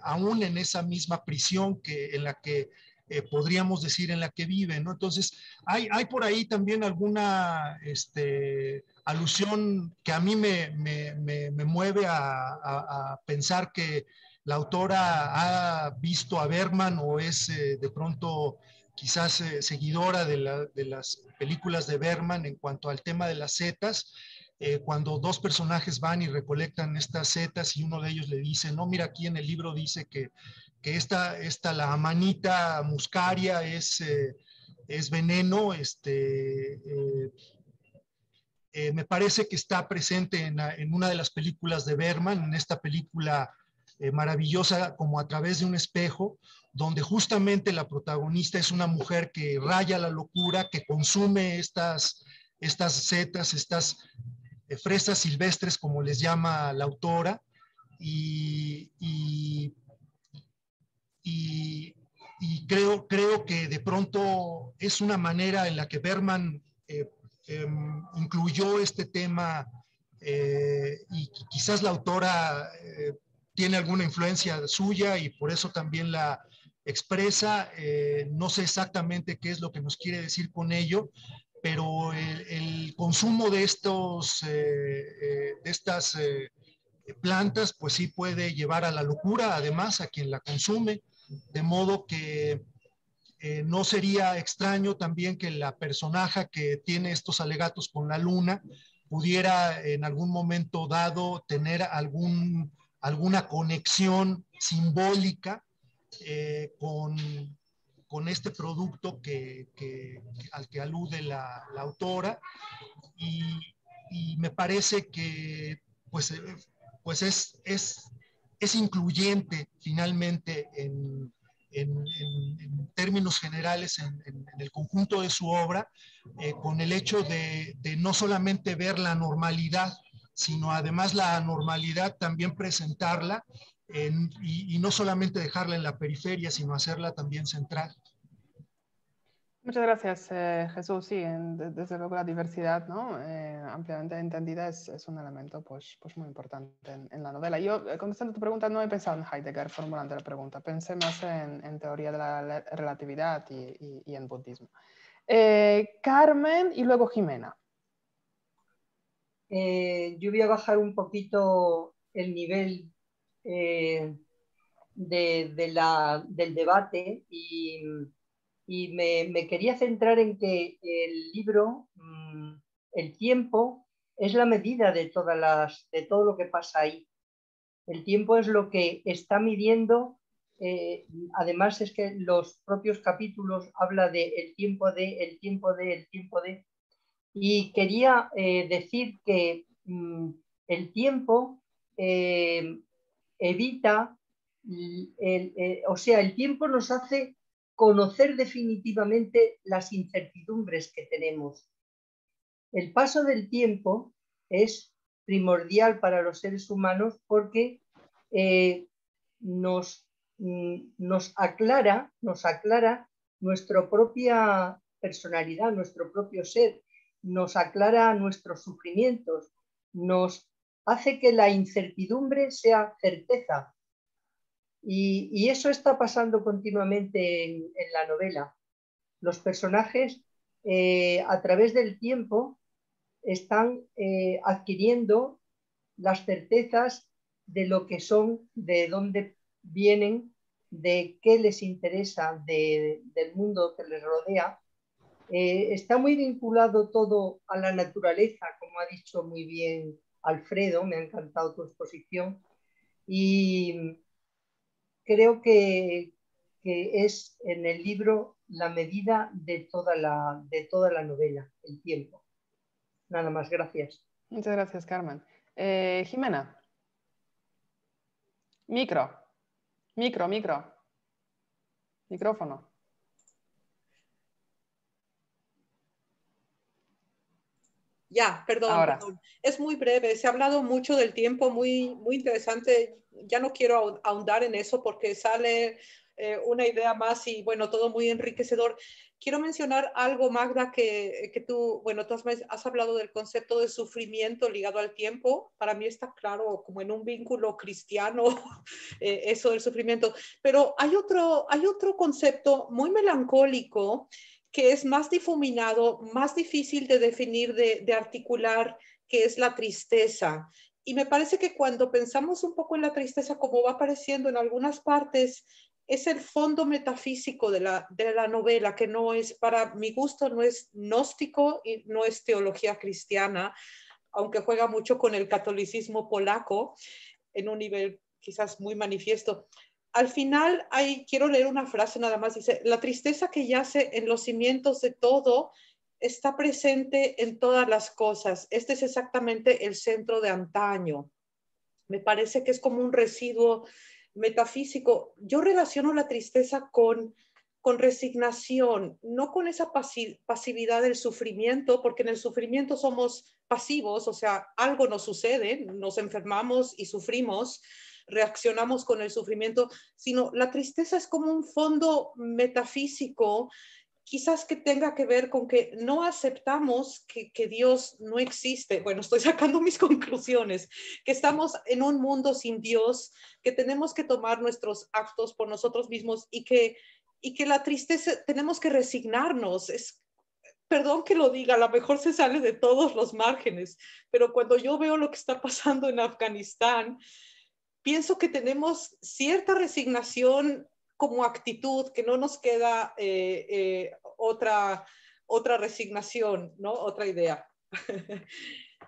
aún en esa misma prisión en la que podríamos decir en la que vive, ¿no? Entonces, hay por ahí también alguna alusión que a mí me mueve a pensar que la autora ha visto a Bergman o es de pronto quizás seguidora de las películas de Bergman en cuanto al tema de las setas, cuando dos personajes van y recolectan estas setas y uno de ellos le dice, no, mira, aquí en el libro dice que la amanita muscaria es veneno, me parece que está presente en una de las películas de Bergman, en esta película maravillosa como A través de un espejo, donde justamente la protagonista es una mujer que raya la locura, que consume estas setas, estas fresas silvestres, como les llama la autora, y creo que de pronto es una manera en la que Bergman incluyó este tema y quizás la autora tiene alguna influencia suya y por eso también la expresa. No sé exactamente qué es lo que nos quiere decir con ello, pero el consumo de estas plantas pues sí puede llevar a la locura, además, a quien la consume, de modo que no sería extraño también que la personaje que tiene estos alegatos con la luna pudiera en algún momento dado tener alguna conexión simbólica con este producto al que alude la autora, y me parece que pues es incluyente finalmente en términos generales en el conjunto de su obra, con el hecho de no solamente ver la normalidad, sino además la anormalidad también presentarla y no solamente dejarla en la periferia, sino hacerla también central. Muchas gracias, Jesús. Sí, desde luego la diversidad, ¿no? Ampliamente entendida es un elemento pues muy importante en la novela. Yo, contestando tu pregunta, no he pensado en Heidegger formulando la pregunta, pensé más en teoría de la relatividad y en budismo. Carmen y luego Jimena. Yo voy a bajar un poquito el nivel del debate y me quería centrar en que el libro, el tiempo, es la medida de todo lo que pasa ahí. El tiempo es lo que está midiendo, además es que los propios capítulos habla de el tiempo de, el tiempo de, el tiempo de. Y quería decir que el tiempo evita, o sea, el tiempo nos hace conocer definitivamente las incertidumbres que tenemos. El paso del tiempo es primordial para los seres humanos porque nos aclara nuestra propia personalidad, nuestro propio ser, nos aclara nuestros sufrimientos, nos hace que la incertidumbre sea certeza. Y eso está pasando continuamente en la novela. Los personajes, a través del tiempo, están adquiriendo las certezas de lo que son, de dónde vienen, de qué les interesa del mundo que les rodea. Está muy vinculado todo a la naturaleza, como ha dicho muy bien Alfredo, me ha encantado tu exposición, y creo que es en el libro la medida de toda la novela, el tiempo. Nada más, gracias. Muchas gracias, Carmen. Jimena. Micrófono. Ya, perdón. Es muy breve. Se ha hablado mucho del tiempo, muy, muy interesante. Ya no quiero ahondar en eso porque sale una idea más y bueno, todo muy enriquecedor. Quiero mencionar algo, Magda, que tú, bueno, tú has hablado del concepto de sufrimiento ligado al tiempo. Para mí está claro como en un vínculo cristiano eso del sufrimiento. Pero hay otro concepto muy melancólico que es más difuminado, más difícil de definir, de articular, que es la tristeza. Y me parece que cuando pensamos un poco en la tristeza, como va apareciendo en algunas partes, es el fondo metafísico de la novela, que no es, para mi gusto, no es gnóstico y no es teología cristiana, aunque juega mucho con el catolicismo polaco en un nivel quizás muy manifiesto. Al final, quiero leer una frase nada más, dice, la tristeza que yace en los cimientos de todo está presente en todas las cosas. Este es exactamente el centro de antaño. Me parece que es como un residuo metafísico. Yo relaciono la tristeza con resignación, no con esa pasividad del sufrimiento, porque en el sufrimiento somos pasivos, o sea, algo nos sucede, nos enfermamos y sufrimos, reaccionamos con el sufrimiento, sino la tristeza es como un fondo metafísico, quizás que tenga que ver con que no aceptamos que Dios no existe. Bueno, estoy sacando mis conclusiones, que estamos en un mundo sin Dios, que tenemos que tomar nuestros actos por nosotros mismos y que la tristeza, tenemos que resignarnos. Perdón que lo diga, a lo mejor se sale de todos los márgenes, pero cuando yo veo lo que está pasando en Afganistán, pienso que tenemos cierta resignación como actitud, que no nos queda otra resignación, ¿no? Otra idea.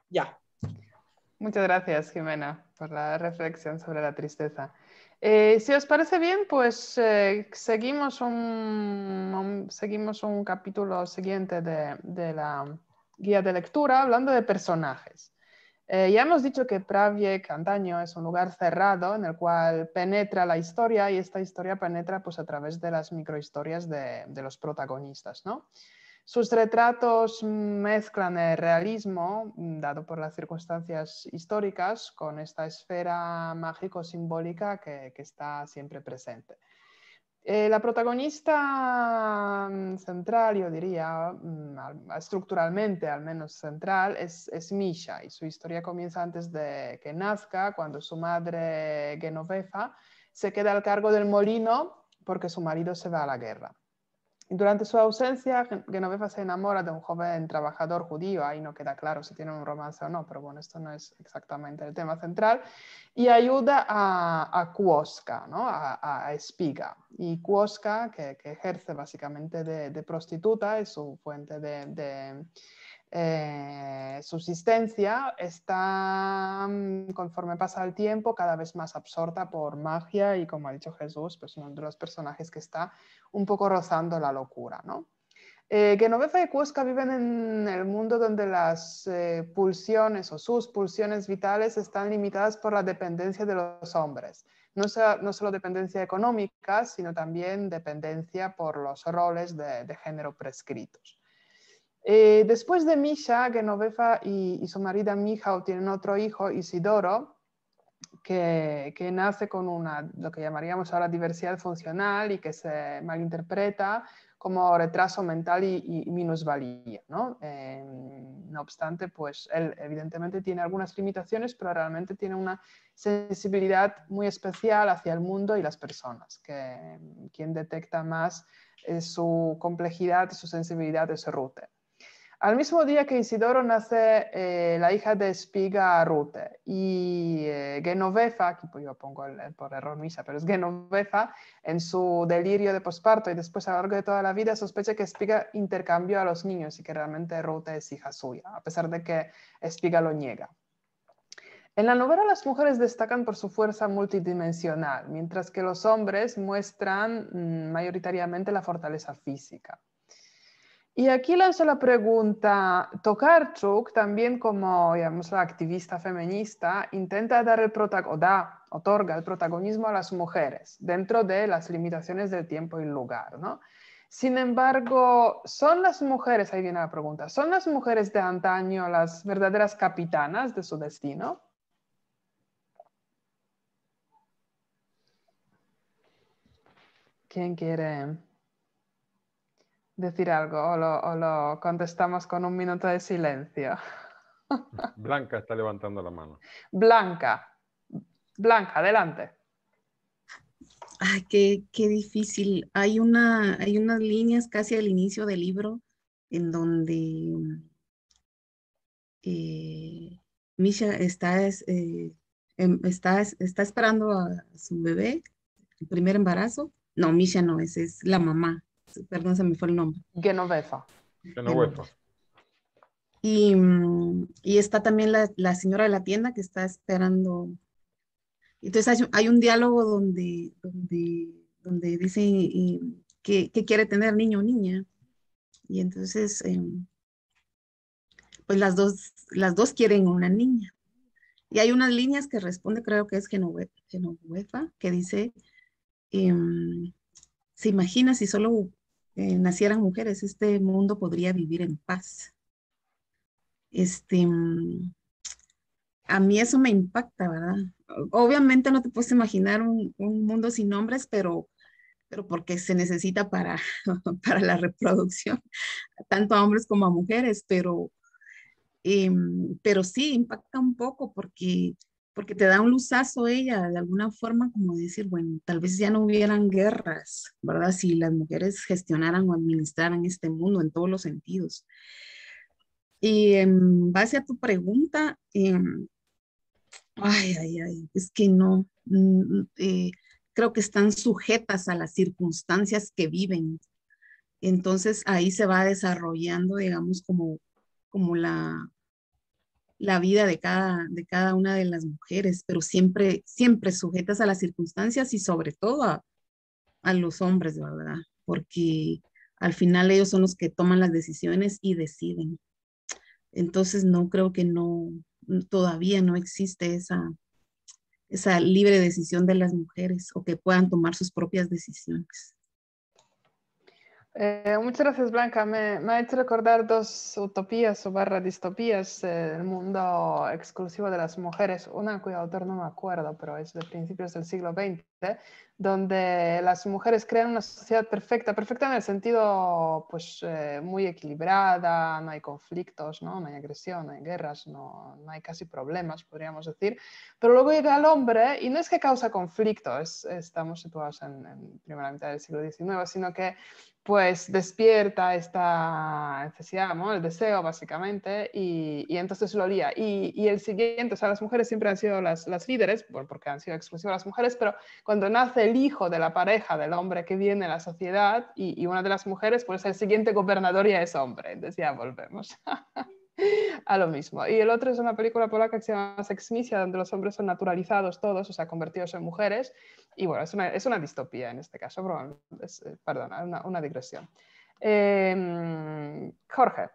Ya. Muchas gracias, Jimena, por la reflexión sobre la tristeza. Si os parece bien, pues seguimos un capítulo siguiente de la guía de lectura hablando de personajes. Ya hemos dicho que Praviec antaño es un lugar cerrado en el cual penetra la historia y esta historia penetra pues, a través de las microhistorias de los protagonistas, ¿no? Sus retratos mezclan el realismo, dado por las circunstancias históricas, con esta esfera mágico-simbólica que está siempre presente. La protagonista central, yo diría, estructuralmente al menos central, es Misha, y su historia comienza antes de que nazca, cuando su madre Genoveva se queda al cargo del molino porque su marido se va a la guerra. Durante su ausencia, Genoveva se enamora de un joven trabajador judío, ahí no queda claro si tienen un romance o no, pero bueno, esto no es exactamente el tema central, y ayuda a Kwoska, ¿no? a Espiga. Y Kwoska, que ejerce básicamente de prostituta, es su fuente de subsistencia, está, conforme pasa el tiempo, cada vez más absorta por magia y, como ha dicho Jesús, pues uno de los personajes que está un poco rozando la locura, ¿no? Genoveva y Kwoska viven en el mundo donde las pulsiones o sus pulsiones vitales están limitadas por la dependencia de los hombres. No solo dependencia económica, sino también dependencia por los roles de género prescritos. Después de Misha, Genoveva y su marido Michał tienen otro hijo, Isidoro, que nace con lo que llamaríamos ahora diversidad funcional y que se malinterpreta como retraso mental y minusvalía, ¿no? No obstante, pues él evidentemente tiene algunas limitaciones, pero realmente tiene una sensibilidad muy especial hacia el mundo y las personas, que quien detecta más su complejidad y su sensibilidad es Rute. Al mismo día que Isidoro nace la hija de Espiga, Rute, y Genoveva, aquí yo pongo por error Misha, pero es Genoveva, en su delirio de posparto y después a lo largo de toda la vida sospecha que Espiga intercambió a los niños y que realmente Rute es hija suya, a pesar de que Espiga lo niega. En la novela las mujeres destacan por su fuerza multidimensional, mientras que los hombres muestran mayoritariamente la fortaleza física. Y aquí lanzo la pregunta, Tokarczuk, también como digamos, la activista feminista, intenta dar otorga el protagonismo a las mujeres dentro de las limitaciones del tiempo y lugar, ¿no? Sin embargo, ¿son las mujeres, ahí viene la pregunta, ¿son las mujeres de antaño las verdaderas capitanas de su destino? ¿Quién quiere decir algo o lo contestamos con un minuto de silencio? Blanca está levantando la mano. Blanca, adelante. Ay, qué difícil. Hay unas líneas casi al inicio del libro en donde Misha está esperando a su bebé, el primer embarazo. No, Misha no, es la mamá. Perdón, se me fue el nombre. Genoveva. Y está también la señora de la tienda que está esperando. Entonces hay un diálogo donde dice que quiere tener niño o niña. Y entonces, pues las dos quieren una niña. Y hay unas líneas que responde, creo que es Genoveva, que dice, se imagina si solo nacieran mujeres, este mundo podría vivir en paz. A mí eso me impacta, ¿verdad? Obviamente no te puedes imaginar un mundo sin hombres, pero porque se necesita para la reproducción, tanto a hombres como a mujeres, pero sí impacta un poco porque te da un luzazo ella, de alguna forma, como decir, bueno, tal vez ya no hubieran guerras, ¿verdad? Si las mujeres gestionaran o administraran este mundo en todos los sentidos. Y en base a tu pregunta, es que no, creo que están sujetas a las circunstancias que viven. Entonces ahí se va desarrollando, digamos, como la vida de cada una de las mujeres, pero siempre sujetas a las circunstancias y sobre todo a los hombres, ¿verdad? Porque al final ellos son los que toman las decisiones y deciden. Entonces no creo que todavía no existe esa libre decisión de las mujeres o que puedan tomar sus propias decisiones. Muchas gracias, Blanca. Me ha hecho recordar dos utopías o distopías del mundo exclusivo de las mujeres. Una cuyo autor no me acuerdo, pero es de principios del siglo XX, donde las mujeres crean una sociedad perfecta en el sentido pues, muy equilibrada, no hay conflictos, ¿no? No hay agresión, no hay guerras, no hay casi problemas, podríamos decir. Pero luego llega el hombre y no es que causa conflicto, estamos situados en primera mitad del siglo XIX, sino que pues despierta esta necesidad, ¿no? El deseo básicamente, y entonces lo lía. Y el siguiente, o sea, las mujeres siempre han sido las líderes, porque han sido exclusivas las mujeres, pero cuando nace el hijo de la pareja del hombre que viene a la sociedad y una de las mujeres, pues el siguiente gobernador ya es hombre, entonces ya volvemos a lo mismo. Y el otro es una película polaca que se llama Seksmisja, donde los hombres son naturalizados todos, o sea, convertidos en mujeres. Y bueno, es una distopía en este caso, pero perdón, una digresión. Jorge.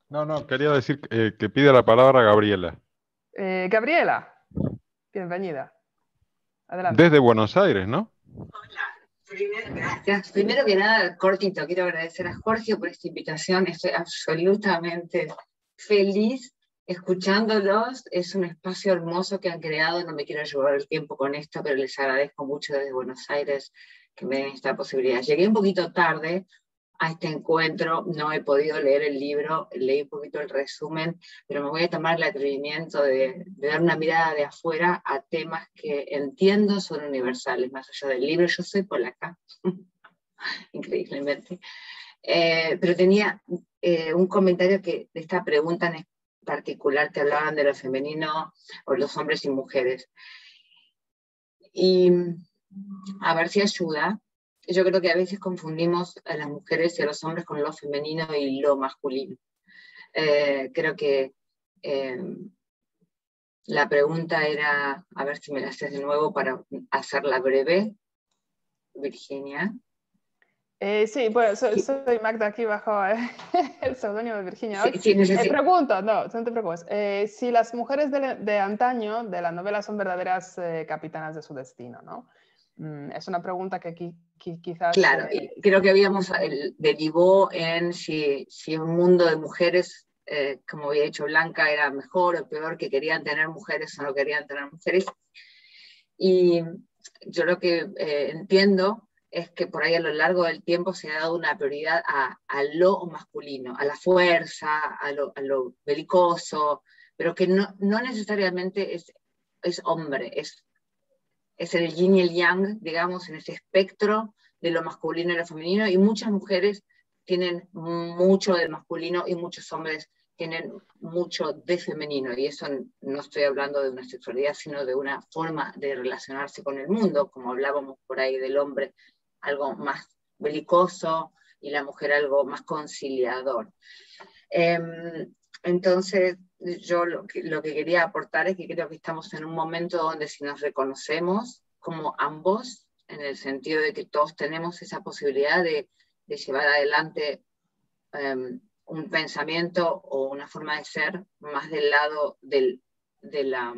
No, quería decir que pide la palabra Gabriela. Gabriela, bienvenida. Adelante. Desde Buenos Aires, ¿no? Hola, gracias. Primero que nada, cortito, quiero agradecer a Jorge por esta invitación. Estoy absolutamente feliz escuchándolos. Es un espacio hermoso que han creado. No me quiero llevar el tiempo con esto, pero les agradezco mucho desde Buenos Aires que me den esta posibilidad. Llegué un poquito tarde a este encuentro, no he podido leer el libro, leí un poquito el resumen, pero me voy a tomar el atrevimiento de dar una mirada de afuera a temas que entiendo son universales, más allá del libro. Yo soy polaca, increíblemente, pero tenía un comentario de esta pregunta en particular que hablaban de lo femenino o los hombres y mujeres. Y a ver si ayuda. Yo creo que a veces confundimos a las mujeres y a los hombres con lo femenino y lo masculino. Creo que la pregunta era, a ver si me la haces de nuevo para hacerla breve, Virginia. Sí, bueno, soy Magda aquí bajo el seudónimo de Virginia. Sí, pregunto, no te preocupes. Si las mujeres de antaño de la novela son verdaderas capitanas de su destino, ¿no? Es una pregunta que quizás... Claro, y creo que derivó en si un mundo de mujeres, como había dicho Blanca, era mejor o peor, que querían tener mujeres o no querían tener mujeres. Y yo lo que entiendo es que por ahí a lo largo del tiempo se ha dado una prioridad a lo masculino, a la fuerza, a lo belicoso, pero que no necesariamente es hombre, es el yin y el yang, digamos, en ese espectro de lo masculino y lo femenino, y muchas mujeres tienen mucho de masculino y muchos hombres tienen mucho de femenino, y eso no estoy hablando de una sexualidad, sino de una forma de relacionarse con el mundo, como hablábamos por ahí del hombre, algo más belicoso, y la mujer algo más conciliador. Entonces, yo lo que quería aportar es que creo que estamos en un momento donde si nos reconocemos como ambos, en el sentido de que todos tenemos esa posibilidad de llevar adelante un pensamiento o una forma de ser más del lado de la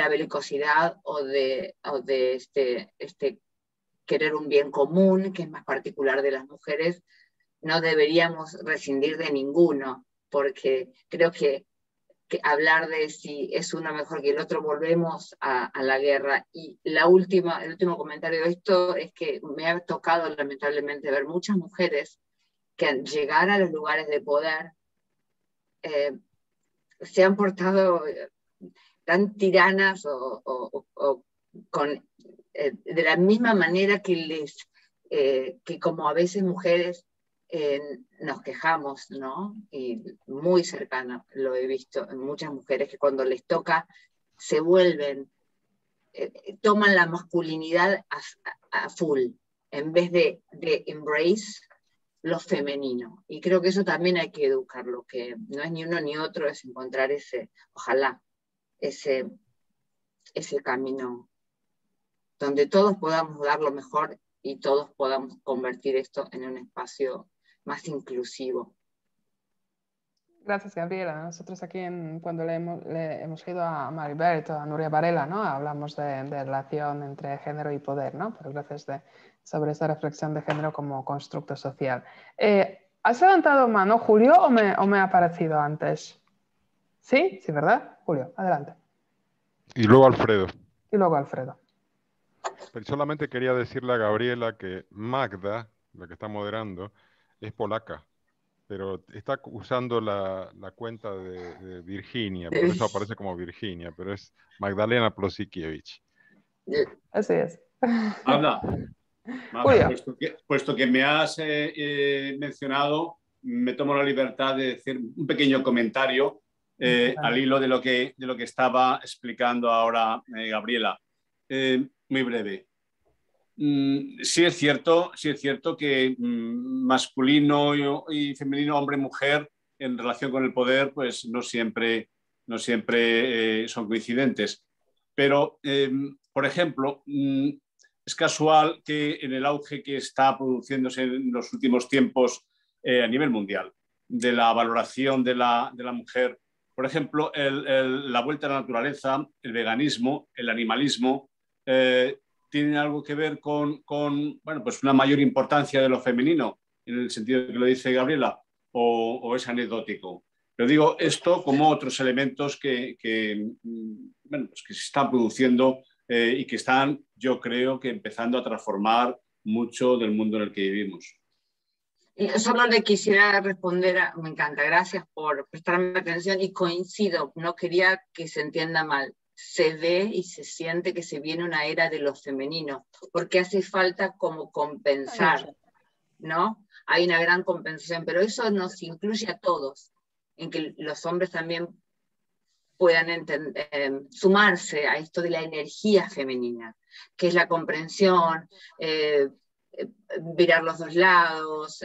belicosidad o de este querer un bien común, que es más particular de las mujeres, no deberíamos rescindir de ninguno, porque creo que hablar de si es uno mejor que el otro, volvemos a la guerra. Y el último comentario de esto es que me ha tocado lamentablemente ver muchas mujeres que al llegar a los lugares de poder se han portado tan tiranas o de la misma manera que como a veces mujeres nos quejamos, ¿no? Y muy cercana lo he visto en muchas mujeres que cuando les toca se vuelven, toman la masculinidad a full, en vez de embrace lo femenino. Y creo que eso también hay que educarlo, que no es ni uno ni otro, es encontrar ojalá, ese camino donde todos podamos dar lo mejor y todos podamos convertir esto en un espacio más inclusivo. Gracias, Gabriela. Nosotros aquí cuando le hemos ido a Maribel, a Nuria Varela, ¿no? Hablamos de relación entre género y poder, ¿no? Pero gracias sobre esta reflexión de género como constructo social. ¿Has levantado mano, Julio, o me ha aparecido antes? Sí, ¿verdad? Julio, adelante. Y luego Alfredo. Y luego Alfredo. Pero solamente quería decirle a Gabriela que Magda, la que está moderando, es polaca, pero está usando la cuenta de Virginia, por eso aparece como Virginia, pero es Magdalena Plosikiewicz. Así es. Anda, puesto que me has mencionado, me tomo la libertad de decir un pequeño comentario al hilo de lo que estaba explicando ahora Gabriela. Muy breve. Sí es cierto que masculino y femenino, hombre-mujer, en relación con el poder, pues no siempre son coincidentes. Pero, por ejemplo, es casual que en el auge que está produciéndose en los últimos tiempos a nivel mundial de la valoración de la mujer, por ejemplo, la vuelta a la naturaleza, el veganismo, el animalismo, tienen algo que ver con bueno, pues una mayor importancia de lo femenino, en el sentido que lo dice Gabriela, o es anecdótico. Pero digo esto como otros elementos que se están produciendo y que están, yo creo, que empezando a transformar mucho del mundo en el que vivimos. Solo le quisiera responder, me encanta, gracias por prestarme atención y coincido, no quería que se entienda mal. Se ve y se siente que se viene una era de lo femenino, porque hace falta como compensar, ¿no? Hay una gran compensación, pero eso nos incluye a todos, en que los hombres también puedan sumarse a esto de la energía femenina, que es la comprensión, mirar los dos lados,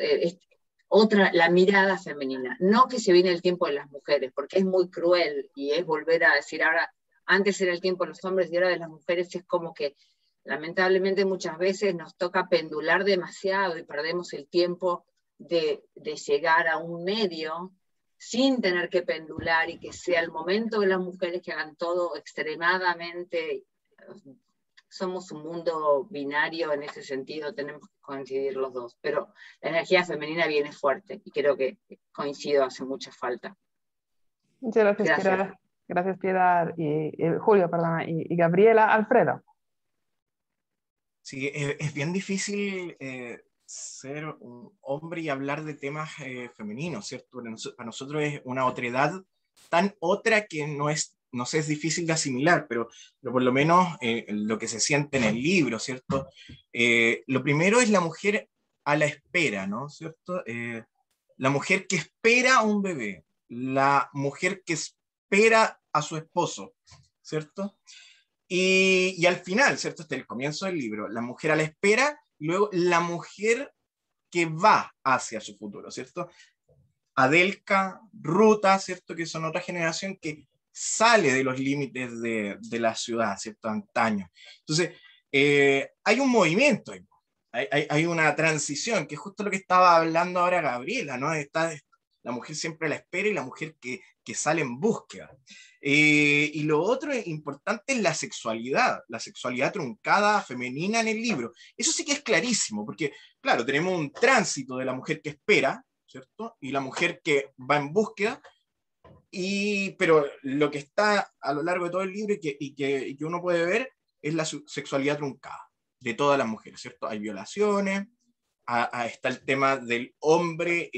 la mirada femenina. No que se viene el tiempo de las mujeres, porque es muy cruel y es volver a decir ahora, antes era el tiempo de los hombres y ahora de las mujeres, es como que lamentablemente muchas veces nos toca pendular demasiado y perdemos el tiempo de llegar a un medio sin tener que pendular y que sea el momento de las mujeres que hagan todo extremadamente somos un mundo binario en ese sentido, tenemos que coincidir los dos, pero la energía femenina viene fuerte y creo que coincido, hace mucha falta. Muchas gracias, Gracias. Piedad. Gracias, Piedad y Julio, perdona, y Gabriela. Alfredo. Sí, es bien difícil ser un hombre y hablar de temas femeninos, ¿cierto? Para nosotros es una otredad tan otra que no sé, es difícil de asimilar, pero por lo menos lo que se siente en el libro, ¿cierto? Lo primero es la mujer a la espera, ¿no? ¿Cierto? La mujer que espera a un bebé, la mujer que espera a su esposo, ¿cierto? Y al final, ¿cierto? Hasta el comienzo del libro, la mujer a la espera, y luego la mujer que va hacia su futuro, ¿cierto? Adelka, Ruta, ¿cierto? Que son otra generación que sale de los límites de la ciudad, ¿cierto? Antaño. Entonces, hay un movimiento, hay una transición, que es justo lo que estaba hablando ahora Gabriela, ¿no? Está la mujer siempre a la espera y la mujer que sale en búsqueda. Y lo otro importante es la sexualidad truncada femenina en el libro. Eso sí que es clarísimo, porque, claro, tenemos un tránsito de la mujer que espera, ¿cierto? Y la mujer que va en búsqueda, pero lo que está a lo largo de todo el libro y que uno puede ver es la sexualidad truncada de todas las mujeres, ¿cierto? Hay violaciones, está el tema del hombre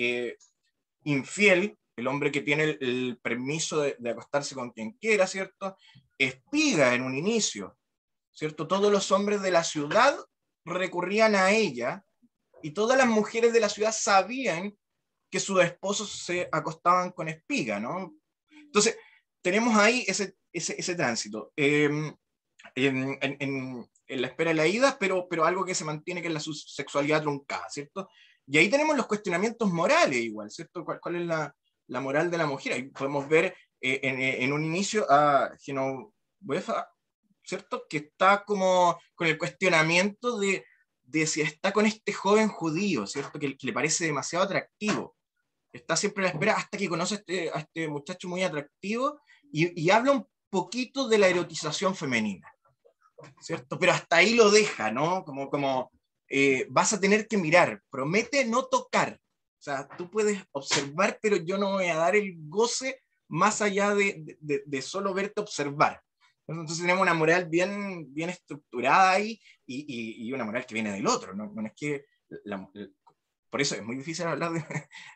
infiel, el hombre que tiene el permiso de acostarse con quien quiera, ¿cierto? Espiga en un inicio, ¿cierto? Todos los hombres de la ciudad recurrían a ella y todas las mujeres de la ciudad sabían que sus esposos se acostaban con espiga, ¿no? Entonces, tenemos ahí ese tránsito. En la espera de la ida, pero algo que se mantiene, que es la sexualidad truncada, ¿cierto? Y ahí tenemos los cuestionamientos morales igual, ¿cierto? ¿Cuál es la moral de la mujer? Ahí podemos ver en un inicio a Genoveva, ¿cierto? Que está como con el cuestionamiento de si está con este joven judío, ¿cierto? Que le parece demasiado atractivo. Está siempre a la espera hasta que conoce a este muchacho muy atractivo y habla un poquito de la erotización femenina, ¿cierto? Pero hasta ahí lo deja, ¿no? Como vas a tener que mirar, promete no tocar. O sea, tú puedes observar, pero yo no voy a dar el goce más allá de solo verte observar. Entonces tenemos una moral bien estructurada ahí y una moral que viene del otro, ¿no? No es que por eso es muy difícil hablar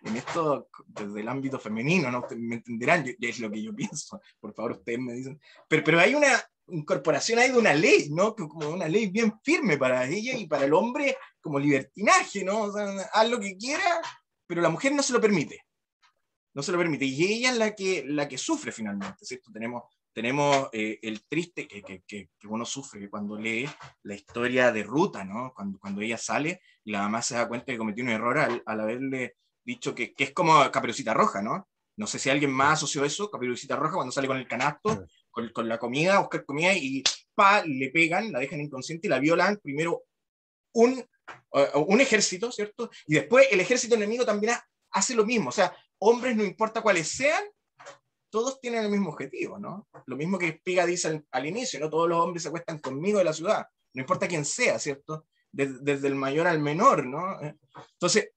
en esto desde el ámbito femenino, ¿no? Ustedes me entenderán, es lo que yo pienso, por favor ustedes me dicen. Pero hay una incorporación ahí de una ley, ¿no? Como una ley bien firme para ella y para el hombre como libertinaje, ¿no? O sea, haz lo que quiera, pero la mujer no se lo permite. No se lo permite. Y ella es la que sufre finalmente, ¿cierto? Tenemos el triste que uno sufre cuando lee la historia de Ruta, ¿no? Cuando ella sale y la mamá se da cuenta que cometió un error al haberle dicho que es como Caperucita Roja, ¿no? No sé si alguien más asoció eso, Caperucita Roja, cuando sale con el canasto, con la comida, a buscar comida y le pegan, la dejan inconsciente y la violan primero un ejército, ¿cierto? Y después el ejército enemigo también hace lo mismo. O sea, hombres, no importa cuáles sean, todos tienen el mismo objetivo, ¿no? Lo mismo que Espiga dice al inicio, ¿no? Todos los hombres se acuestan conmigo de la ciudad, no importa quién sea, ¿cierto? Desde el mayor al menor, ¿no? Entonces,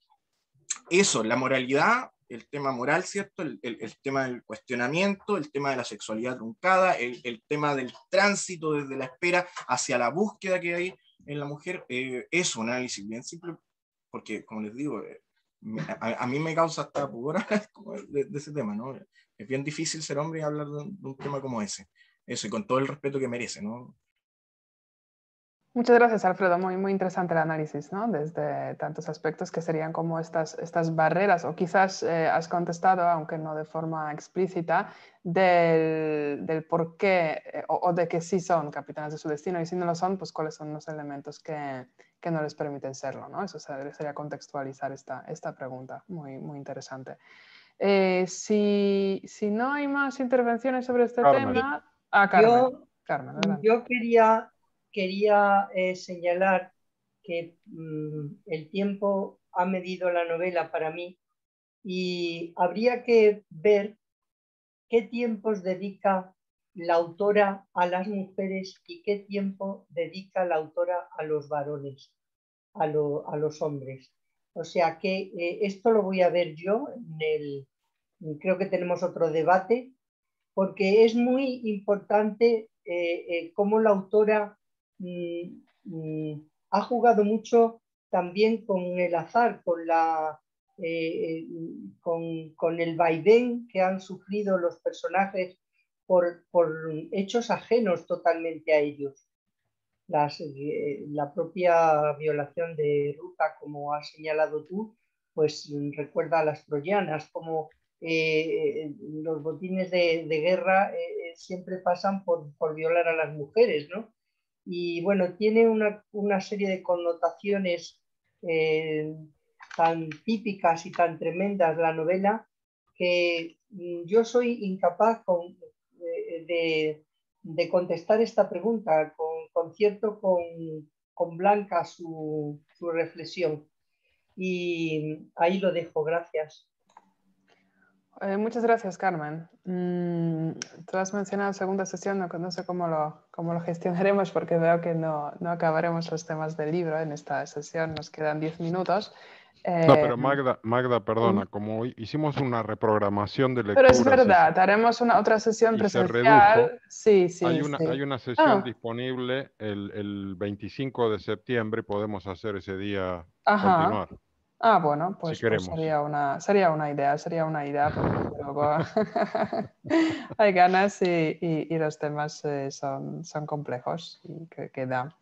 eso, la moralidad, el tema moral, ¿cierto? El tema del cuestionamiento, el tema de la sexualidad truncada, el tema del tránsito desde la espera hacia la búsqueda que hay en la mujer, es un análisis bien simple, porque, como les digo, a mí me causa hasta pudor de ese tema, ¿no? Es bien difícil ser hombre y hablar de un tema como ese. Eso, y con todo el respeto que merece, ¿no? Muchas gracias, Alfredo. Muy interesante el análisis, ¿no? Desde tantos aspectos que serían como estas barreras, o quizás has contestado, aunque no de forma explícita, del por qué o de que sí son capitanes de su destino, y si no lo son, pues cuáles son los elementos que no les permiten serlo, ¿no? Eso sería contextualizar esta pregunta. Muy interesante. Si no hay más intervenciones sobre este tema... Carmen. Carmen, adelante. Yo quería señalar que el tiempo ha medido la novela para mí y habría que ver qué tiempos dedica la autora a las mujeres y qué tiempo dedica la autora a los varones, a los hombres. O sea que esto lo voy a ver yo, creo que tenemos otro debate, porque es muy importante cómo la autora ha jugado mucho también con el azar, con el vaivén que han sufrido los personajes por hechos ajenos totalmente a ellos. La propia violación de Ruta, como has señalado tú, pues recuerda a las troyanas, como los botines de guerra siempre pasan por violar a las mujeres, ¿no? Y bueno, tiene una serie de connotaciones tan típicas y tan tremendas la novela que yo soy incapaz de contestar esta pregunta, concierto con Blanca su reflexión. Y ahí lo dejo, gracias. Muchas gracias, Carmen. Tú has mencionado segunda sesión, no sé cómo lo gestionaremos porque veo que no acabaremos los temas del libro en esta sesión, nos quedan 10 minutos. No, pero Magda, perdona, como hicimos una reprogramación de lectura. Pero es verdad, haremos otra sesión presencial. Sí. Hay una sesión disponible el 25 de septiembre y podemos hacer ese día continuar. Bueno, pues, si queremos. Sería una idea, porque luego hay ganas y los temas son complejos y queda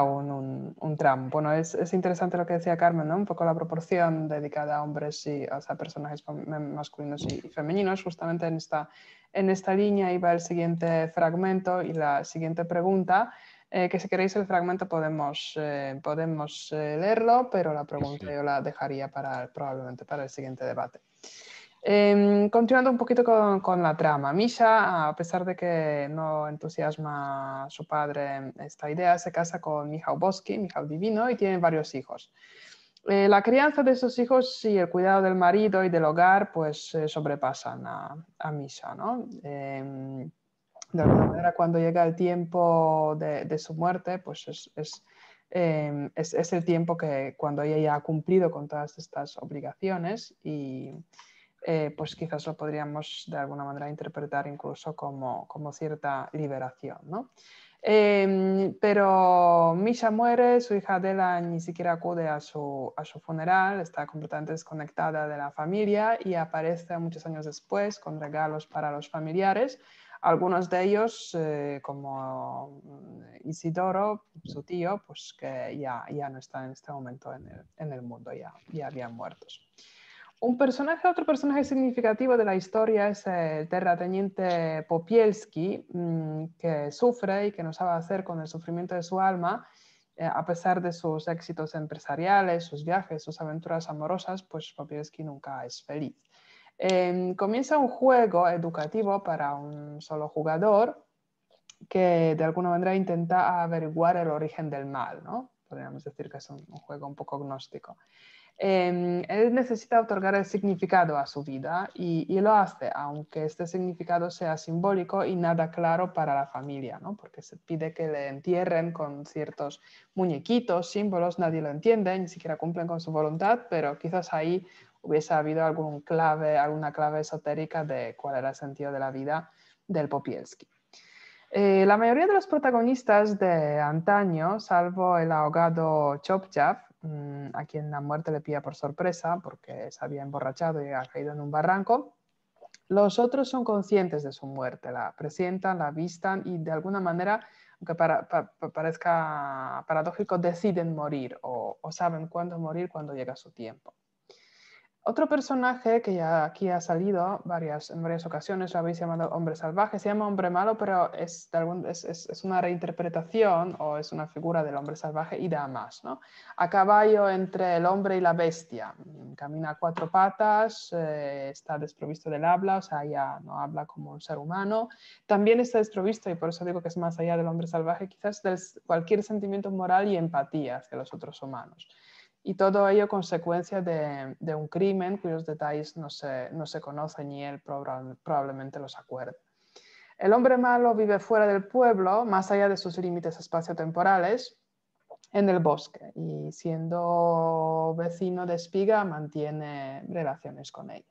un tramo. Bueno, es interesante lo que decía Carmen, ¿no? Un poco la proporción dedicada a hombres a personajes masculinos y femeninos. Justamente en esta línea iba el siguiente fragmento y la siguiente pregunta. Que si queréis el fragmento podemos leerlo, pero la pregunta yo la dejaría probablemente para el siguiente debate. Continuando un poquito con la trama, Misha, a pesar de que no entusiasma a su padre esta idea, se casa con Michał Boski, Michał Divino, y tiene varios hijos. La crianza de esos hijos y el cuidado del marido y del hogar pues sobrepasan a Misha, ¿no? De alguna manera, cuando llega el tiempo de su muerte, pues es el tiempo que cuando ella ya ha cumplido con todas estas obligaciones y pues quizás lo podríamos de alguna manera interpretar incluso como cierta liberación, ¿no? Pero Misha muere, su hija Adela ni siquiera acude a su funeral, está completamente desconectada de la familia y aparece muchos años después con regalos para los familiares. Algunos de ellos, como Isidoro, su tío, pues que ya no está en este momento en el mundo, ya habían muertos. Otro personaje significativo de la historia es el terrateniente Popielski, que sufre y que no sabe hacer con el sufrimiento de su alma, a pesar de sus éxitos empresariales, sus viajes, sus aventuras amorosas, pues Popielski nunca es feliz. Comienza un juego educativo para un solo jugador que de alguna manera intenta averiguar el origen del mal, ¿no? Podríamos decir que es un juego un poco gnóstico. Él necesita otorgar el significado a su vida y lo hace, aunque este significado sea simbólico y nada claro para la familia, ¿no? Porque se pide que le entierren con ciertos muñequitos, símbolos, nadie lo entiende, ni siquiera cumplen con su voluntad, pero quizás ahí hubiese habido alguna clave esotérica de cuál era el sentido de la vida del Popielski. La mayoría de los protagonistas de antaño, salvo el ahogado Chopchav, a quien la muerte le pilla por sorpresa porque se había emborrachado y ha caído en un barranco, los otros son conscientes de su muerte, la presientan, la avistan y de alguna manera, aunque parezca paradójico, deciden morir o saben cuándo morir cuando llega su tiempo. Otro personaje que ya aquí ha salido en varias ocasiones, lo habéis llamado hombre salvaje, se llama hombre malo, pero es una reinterpretación o es una figura del hombre salvaje y da más, ¿no? A caballo entre el hombre y la bestia, camina a cuatro patas, está desprovisto del habla, o sea, ya no habla como un ser humano, también está desprovisto, y por eso digo que es más allá del hombre salvaje, quizás de cualquier sentimiento moral y empatía hacia los otros humanos. Y todo ello consecuencia de un crimen cuyos detalles no se conocen y él probablemente los acuerde. El hombre malo vive fuera del pueblo, más allá de sus límites espaciotemporales, en el bosque, y siendo vecino de Espiga mantiene relaciones con ella.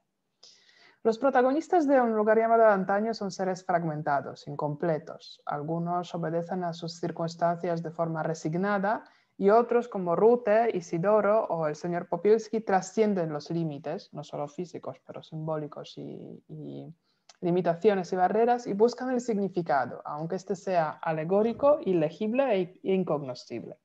Los protagonistas de Un lugar llamado Antaño son seres fragmentados, incompletos. Algunos obedecen a sus circunstancias de forma resignada y otros, como Rute, Isidoro o el señor Popilski, trascienden los límites, no solo físicos, pero simbólicos y limitaciones y barreras, y buscan el significado, aunque este sea alegórico, ilegible e incognoscible.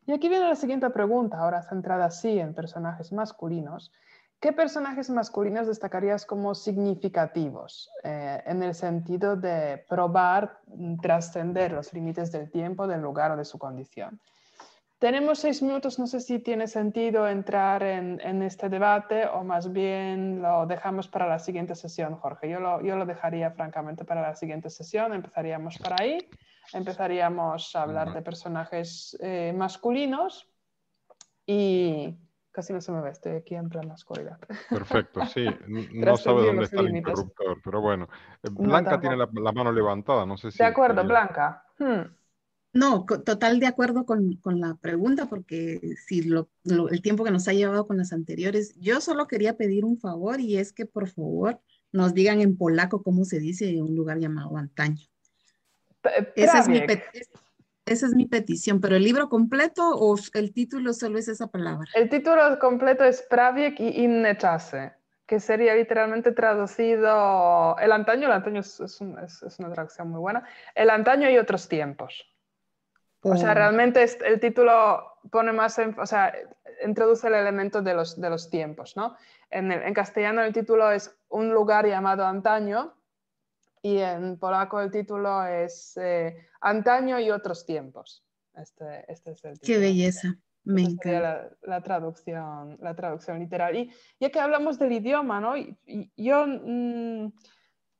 Y aquí viene la siguiente pregunta, ahora centrada sí en personajes masculinos. ¿Qué personajes masculinos destacarías como significativos en el sentido de probar, trascender los límites del tiempo, del lugar o de su condición? Tenemos 6 minutos, no sé si tiene sentido entrar en este debate o más bien lo dejamos para la siguiente sesión, Jorge. Yo lo dejaría francamente para la siguiente sesión, empezaríamos por ahí, empezaríamos a hablar de personajes masculinos y... Casi no se me ve, estoy aquí en plena oscuridad. Perfecto, sí. No sabe dónde está el interruptor, pero bueno. Blanca tiene la mano levantada, no sé si... De acuerdo, Blanca. No, total de acuerdo con la pregunta, porque si el tiempo que nos ha llevado con las anteriores, yo solo quería pedir un favor y es que por favor nos digan en polaco cómo se dice un lugar llamado Antaño. Esa es mi petición, pero el libro completo o el título solo es esa palabra. El título completo es Prawiek i inne czasy, que sería literalmente traducido el antaño es una traducción muy buena, el antaño y otros tiempos. O sea, realmente el título pone más, o sea, introduce el elemento de los tiempos, ¿no? En castellano el título es Un lugar llamado Antaño y en polaco el título es Antaño y otros tiempos. Este es el título. Qué belleza, me encanta. La traducción literal. Y ya que hablamos del idioma, ¿no? Yo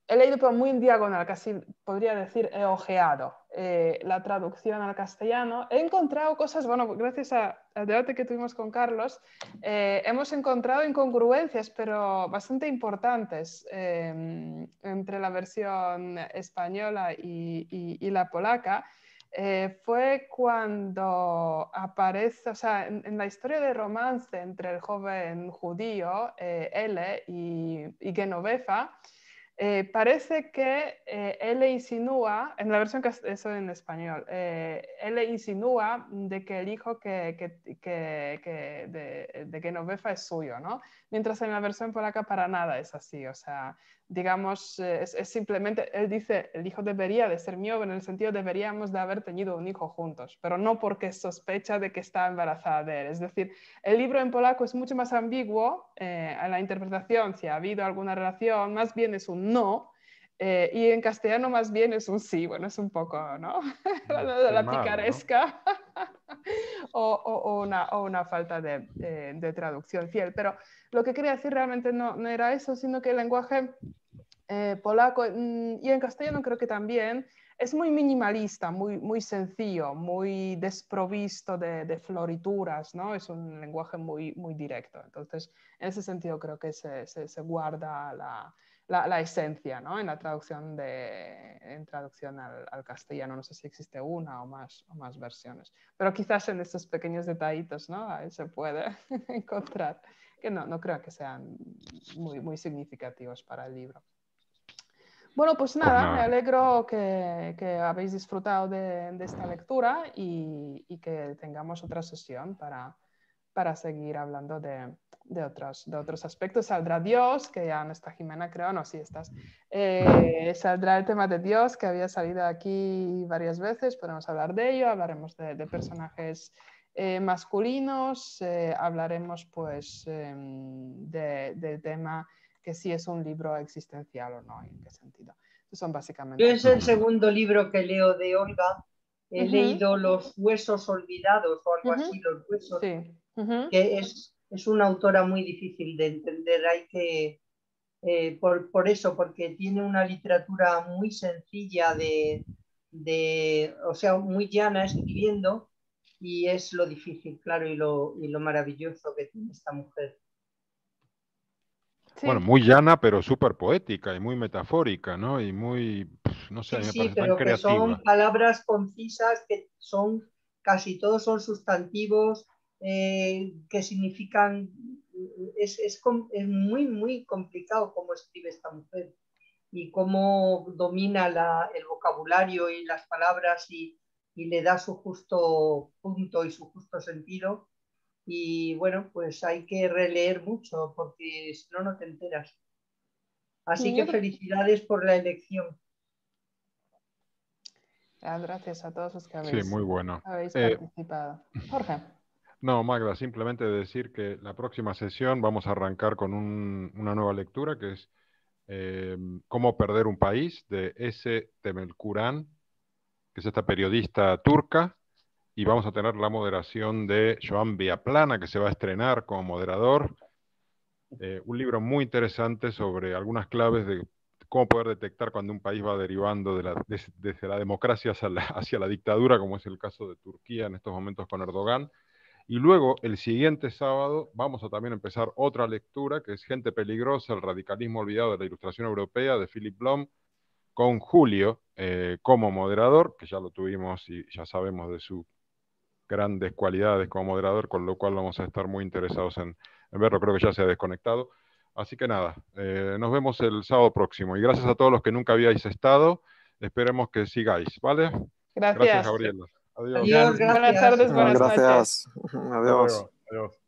he leído pero muy en diagonal, casi podría decir he ojeado la traducción al castellano. He encontrado cosas, bueno, gracias al debate que tuvimos con Carlos, hemos encontrado incongruencias, pero bastante importantes entre la versión española y la polaca. Fue cuando aparece, o sea, en la historia de romance entre el joven judío, L, y Genoveva, parece que él insinúa, en la versión que eso en español, él insinúa de que el hijo de Genoveva es suyo, ¿no? Mientras en la versión polaca para nada es así, o sea, digamos, es simplemente, él dice, el hijo debería de ser mío, en el sentido deberíamos de haber tenido un hijo juntos, pero no porque sospecha de que está embarazada de él. Es decir, el libro en polaco es mucho más ambiguo en la interpretación, si ha habido alguna relación, más bien es un no, y en castellano más bien es un sí, bueno, es un poco, ¿no? la picaresca, ¿no? o una falta de traducción fiel, pero lo que quería decir realmente no era eso, sino que el lenguaje polaco y en castellano creo que también es muy minimalista, muy sencillo, muy desprovisto de florituras, ¿no? Es un lenguaje muy directo. Entonces, en ese sentido creo que se guarda la esencia, ¿no? En la traducción, al castellano. No sé si existe una o más versiones. Pero quizás en estos pequeños detallitos, ¿no? Ahí se puede encontrar, que no creo que sean muy significativos para el libro. Bueno, pues nada, me alegro que habéis disfrutado de esta lectura y que tengamos otra sesión para seguir hablando de otros aspectos. Saldrá Dios, que ya no está Jimena, creo, no, sí estás. Saldrá el tema de Dios, que había salido aquí varias veces, podemos hablar de ello, hablaremos de personajes masculinos, hablaremos pues del tema que si es un libro existencial o no, y en qué sentido. Son básicamente... Yo es el segundo libro que leo de Olga. He leído Los huesos olvidados o algo así, Los huesos, sí. Que es una autora muy difícil de entender. Hay que, por eso, porque tiene una literatura muy sencilla o sea, muy llana escribiendo, y es lo difícil, claro, y lo maravilloso que tiene esta mujer. bueno, muy llana, pero súper poética y muy metafórica, ¿no? Y muy, no sé, a mí me parece pero tan que son creativa. palabras concisas, que son, casi todos son sustantivos, que significan, es muy, muy complicado cómo escribe esta mujer y cómo domina el vocabulario y las palabras y le da su justo punto y su justo sentido. Y bueno, pues hay que releer mucho porque si no, no te enteras. Así que felicidades por la elección. Gracias a todos los que Sí, muy bueno. habéis participado. Jorge. No, Magda, simplemente decir que la próxima sesión vamos a arrancar con una nueva lectura que es Cómo perder un país, de S. Temelkuran, que es esta periodista turca, y vamos a tener la moderación de Joan Viaplana, que se va a estrenar como moderador. Un libro muy interesante sobre algunas claves de cómo poder detectar cuando un país va derivando desde la democracia hacia la dictadura, como es el caso de Turquía en estos momentos con Erdogan. Y luego, el siguiente sábado, vamos a también empezar otra lectura, que es Gente peligrosa, el radicalismo olvidado de la Ilustración Europea, de Philip Blom, con Julio como moderador, que ya lo tuvimos y ya sabemos de sus grandes cualidades como moderador, con lo cual vamos a estar muy interesados en verlo. Creo que ya se ha desconectado. Así que nada, nos vemos el sábado próximo. Y gracias a todos los que nunca habíais estado. Esperemos que sigáis, ¿vale? Gracias. Gracias, Gabriela. Adiós, gracias. Buenas tardes, buenas noches. Gracias. Adiós. Adiós.